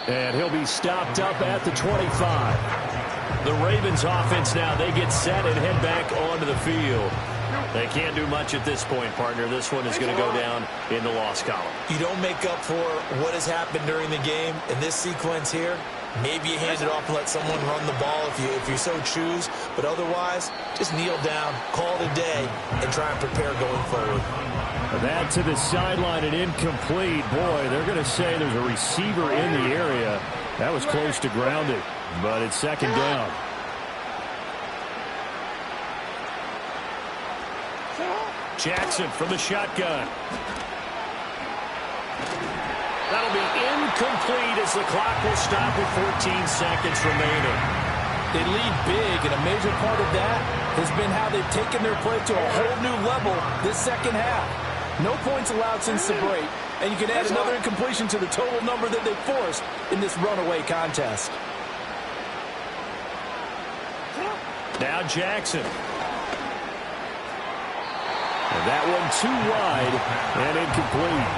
And he'll be stopped up at the 25. The Ravens offense now, they get set and head back onto the field. They can't do much at this point, partner. This one is going to go down in the loss column. You don't make up for what has happened during the game. In this sequence here, maybe you hand it off and let someone run the ball if you so choose. But otherwise, just kneel down, call it a day, and try and prepare going forward. That to the sideline and incomplete. Boy, they're going to say there's a receiver in the area. That was close to grounded, but it's 2nd down. Jackson from the shotgun. That'll be incomplete as the clock will stop with 14 seconds remaining. They lead big, and a major part of that has been how they've taken their play to a whole new level this second half. No points allowed since the break, and you can add another incompletion to the total number that they forced in this runaway contest. Now Jackson. And that one too wide and incomplete.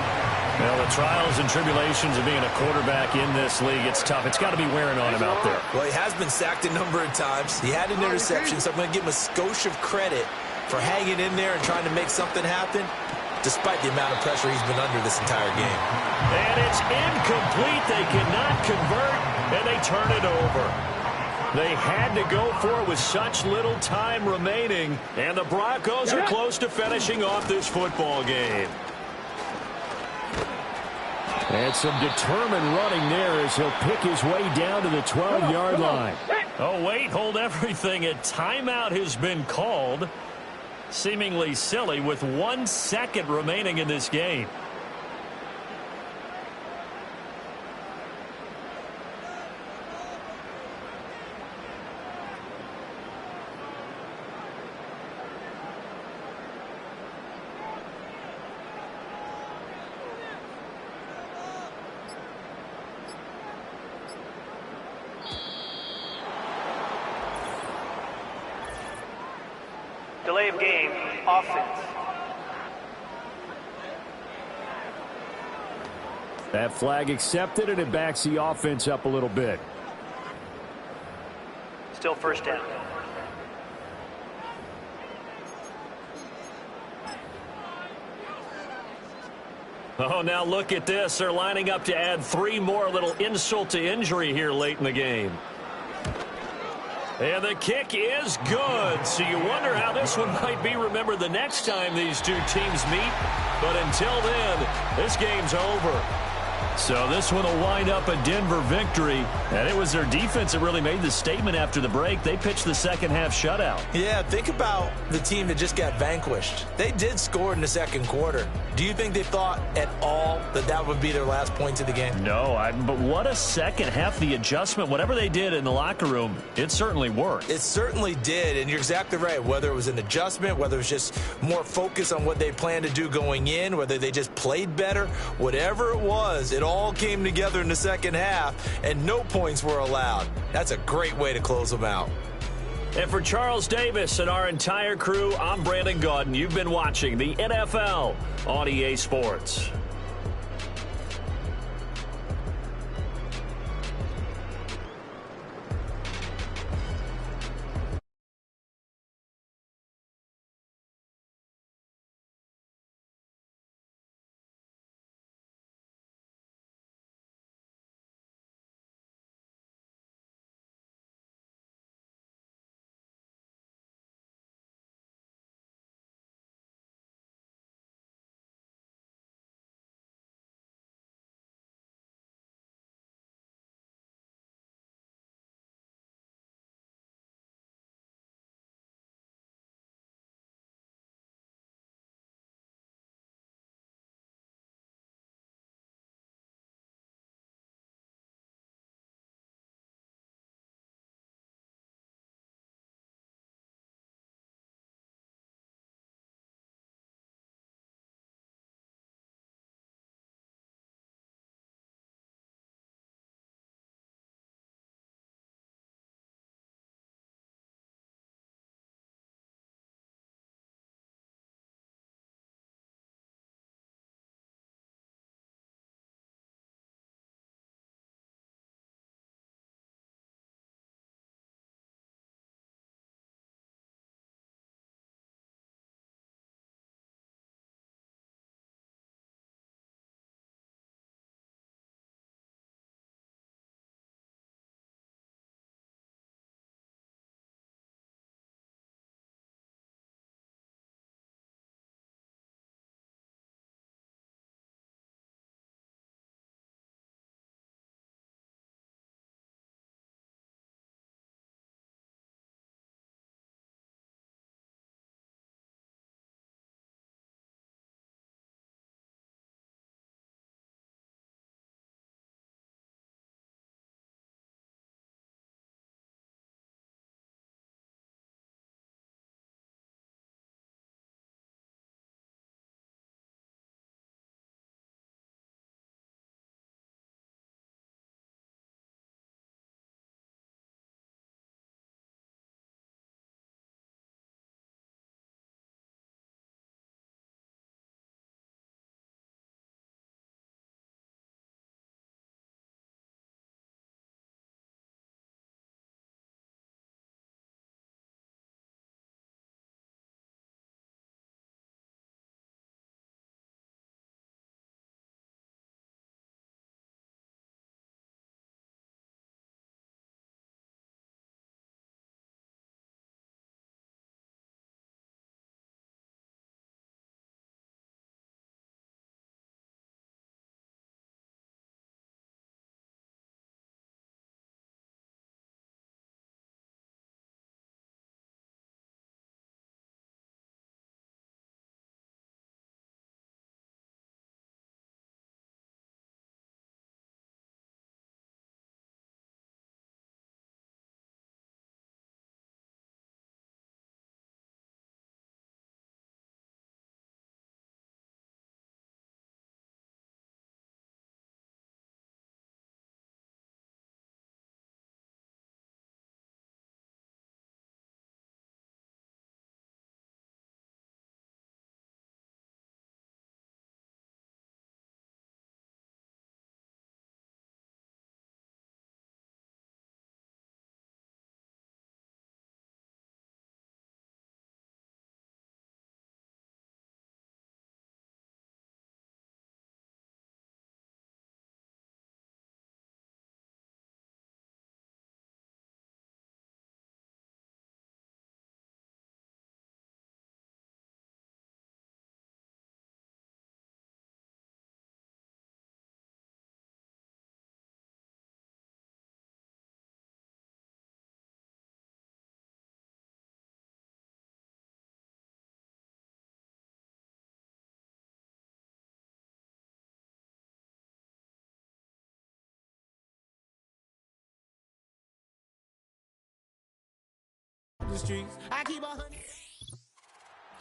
Well, the trials and tribulations of being a quarterback in this league, it's tough. It's got to be wearing on him out there. Well, he has been sacked a number of times. He had an interception, so I'm going to give him a skosh of credit for hanging in there and trying to make something happen, despite the amount of pressure he's been under this entire game. And it's incomplete. They cannot convert, and they turn it over. They had to go for it with such little time remaining, and the Broncos are close to finishing off this football game. And some determined running there as he'll pick his way down to the 12-yard line. Oh, wait, hold everything. A timeout has been called. Seemingly silly with 1 second remaining in this game. Delay of game, offense. That flag accepted, and it backs the offense up a little bit. Still first down. Oh, now look at this. They're lining up to add 3 more, little insult to injury here late in the game. And the kick is good. So you wonder how this one might be remembered the next time these two teams meet. But until then, this game's over. So this one will wind up a Denver victory. And it was their defense that really made the statement after the break. They pitched the second-half shutout. Yeah, think about the team that just got vanquished. They did score in the second quarter. Do you think they thought at all that that would be their last points of the game? No, but what a second half. The adjustment, whatever they did in the locker room, it certainly worked. It certainly did, and you're exactly right. Whether it was an adjustment, whether it was just more focus on what they planned to do going in, whether they just played better, whatever it was, it all came together in the second half, and no points were allowed. That's a great way to close them out. And for Charles Davis and our entire crew, I'm Brandon Gaudin. You've been watching the NFL on EA Sports.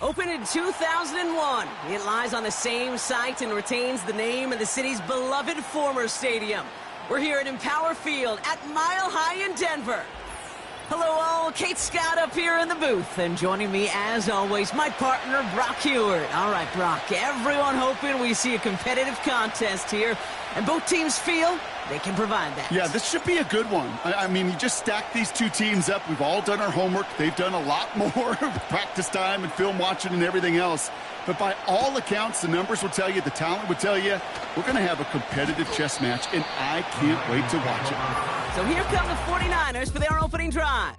Opened in 2001, it lies on the same site and retains the name of the city's beloved former stadium. We're here at Empower Field at Mile High in Denver. Hello all, Kate Scott up here in the booth, and joining me as always, my partner Brock Heward. All right, Brock, everyone hoping we see a competitive contest here, and both teams feel they can provide that. Yeah, this should be a good one. I mean, you just stack these two teams up. We've all done our homework. They've done a lot more practice time and film watching and everything else. But by all accounts, the numbers will tell you, the talent would tell you, we're going to have a competitive chess match, and I can't wait to watch it. So here come the 49ers for their opening drive.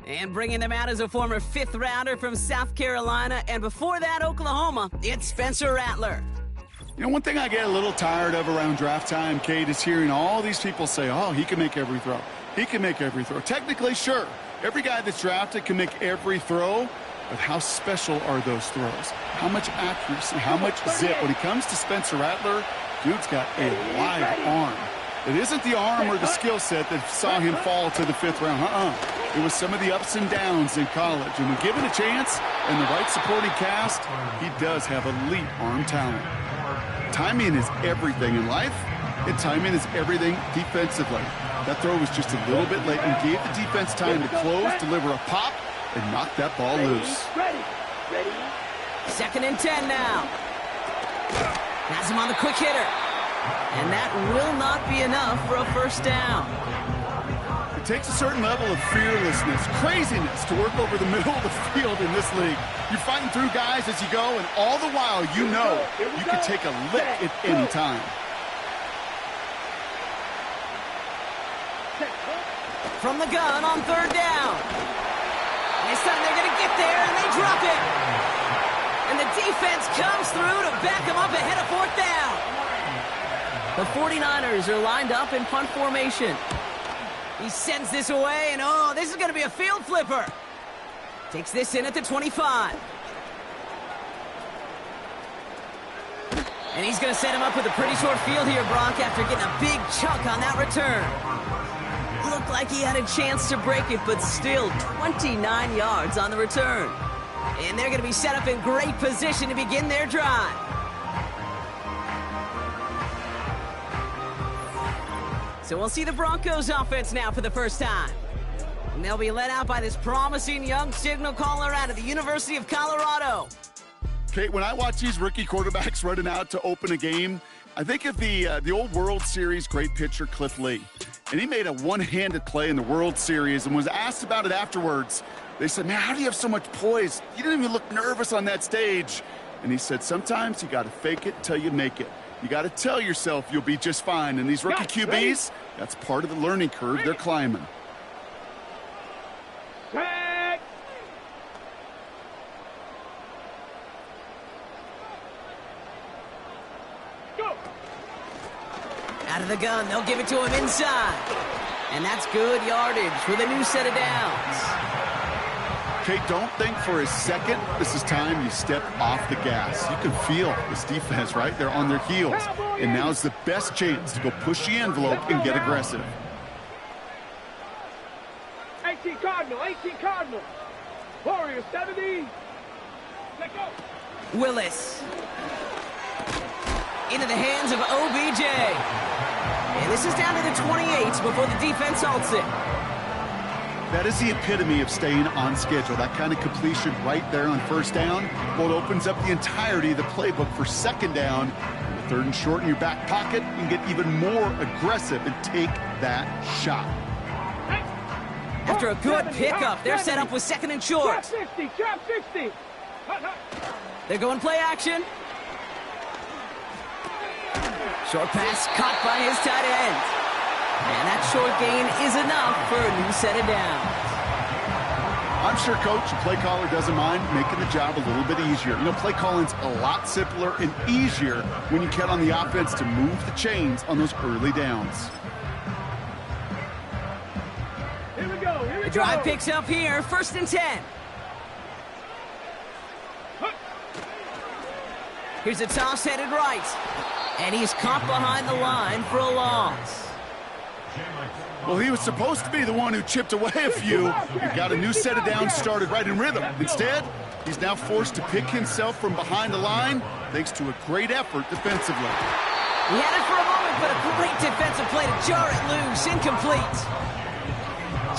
And bringing them out as a former fifth-rounder from South Carolina, and before that, Oklahoma, it's Spencer Rattler. You know, one thing I get a little tired of around draft time, Kate, is hearing all these people say, oh, he can make every throw. He can make every throw. Technically, sure, every guy that's drafted can make every throw, but how special are those throws? How much accuracy, how much zip? When it comes to Spencer Rattler, dude's got a live arm. It isn't the arm or the skill set that saw him fall to the fifth round. It was some of the ups and downs in college. And when given a chance and the right supporting cast, he does have elite arm talent. Timing is everything in life, and timing is everything defensively. That throw was just a little bit late and gave the defense time to close, deliver a pop, and knock that ball loose. Ready. 2nd and 10 now. Has him on the quick hitter. And that will not be enough for a first down. It takes a certain level of fearlessness, craziness to work over the middle of the field in this league. You're fighting through guys as you go, and all the while you know you can take a lick at any time. From the gun on 3rd down. And this time they're going to get there, and they drop it. And the defense comes through to back them up ahead of 4th down. The 49ers are lined up in punt formation. He sends this away, and oh, this is going to be a field flipper. Takes this in at the 25. And he's going to set him up with a pretty short field here, Brock, after getting a big chunk on that return. Looked like he had a chance to break it, but still 29 yards on the return. And they're going to be set up in great position to begin their drive. So we'll see the Broncos offense now for the first time. And they'll be led out by this promising young signal caller out of the University of Colorado. Kate, when I watch these rookie quarterbacks running out to open a game, I think of the old World Series great pitcher Cliff Lee. And he made a one-handed play in the World Series and was asked about it afterwards. They said, man, how do you have so much poise? You didn't even look nervous on that stage. And he said, sometimes you got to fake it till you make it. You got to tell yourself you'll be just fine. And these rookie QBs, that's part of the learning curve they're climbing. Out of the gun, they'll give it to him inside. And that's good yardage with a new set of downs. Kate, don't think for a second this is time you step off the gas. You can feel this defense, right? They're on their heels. And now's the best chance to go push the envelope and get aggressive. 18 Cardinal. Warriors 70. Let go. Willis. Into the hands of OBJ. And this is down to the 28 before the defense halts it. That is the epitome of staying on schedule. That kind of completion right there on first down. Well, it opens up the entirety of the playbook for second down. The 3rd and short in your back pocket, you can get even more aggressive and take that shot. After a good pickup, they're set up with 2nd and short. Trap 60. They're going play action. Short pass caught by his tight end. And that short gain is enough for a new set of downs. I'm sure coach and play caller doesn't mind making the job a little bit easier. You know, play calling's a lot simpler and easier when you count on the offense to move the chains on those early downs. Here we go. The drive picks up here, 1st and 10. Here's a toss headed right. And he's caught behind the line for a loss. Well, he was supposed to be the one who chipped away a few and got a new set of downs started right in rhythm. Instead, he's now forced to pick himself from behind the line thanks to a great effort defensively. He had it for a moment, but a great defensive play to jar it loose. Incomplete.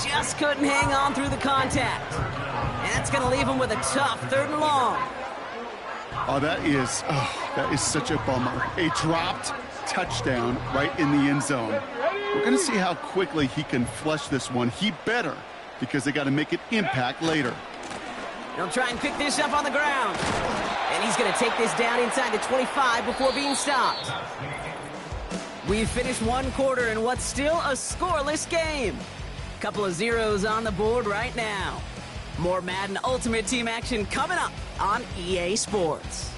Just couldn't hang on through the contact. And that's going to leave him with a tough 3rd and long. Oh, that is such a bummer. A dropped touchdown right in the end zone. We're going to see how quickly he can flush this one. He better, because they got to make an impact later. He'll try and pick this up on the ground. And he's going to take this down inside the 25 before being stopped. We've finished 1 quarter in what's still a scoreless game. Couple of zeros on the board right now. More Madden Ultimate Team action coming up on EA Sports.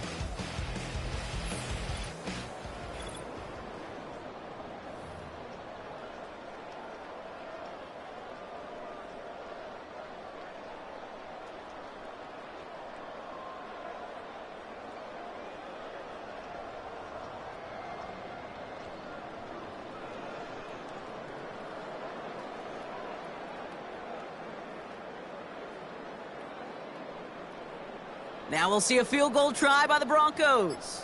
Now we'll see a field goal try by the Broncos.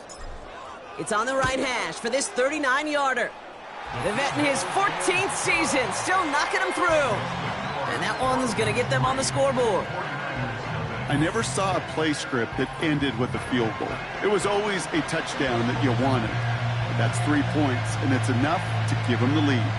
It's on the right hash for this 39-yarder. The vet in his 14th season, still knocking them through. And that one's going to get them on the scoreboard. I never saw a play script that ended with a field goal. It was always a touchdown that you wanted. But that's 3 points, and it's enough to give them the lead.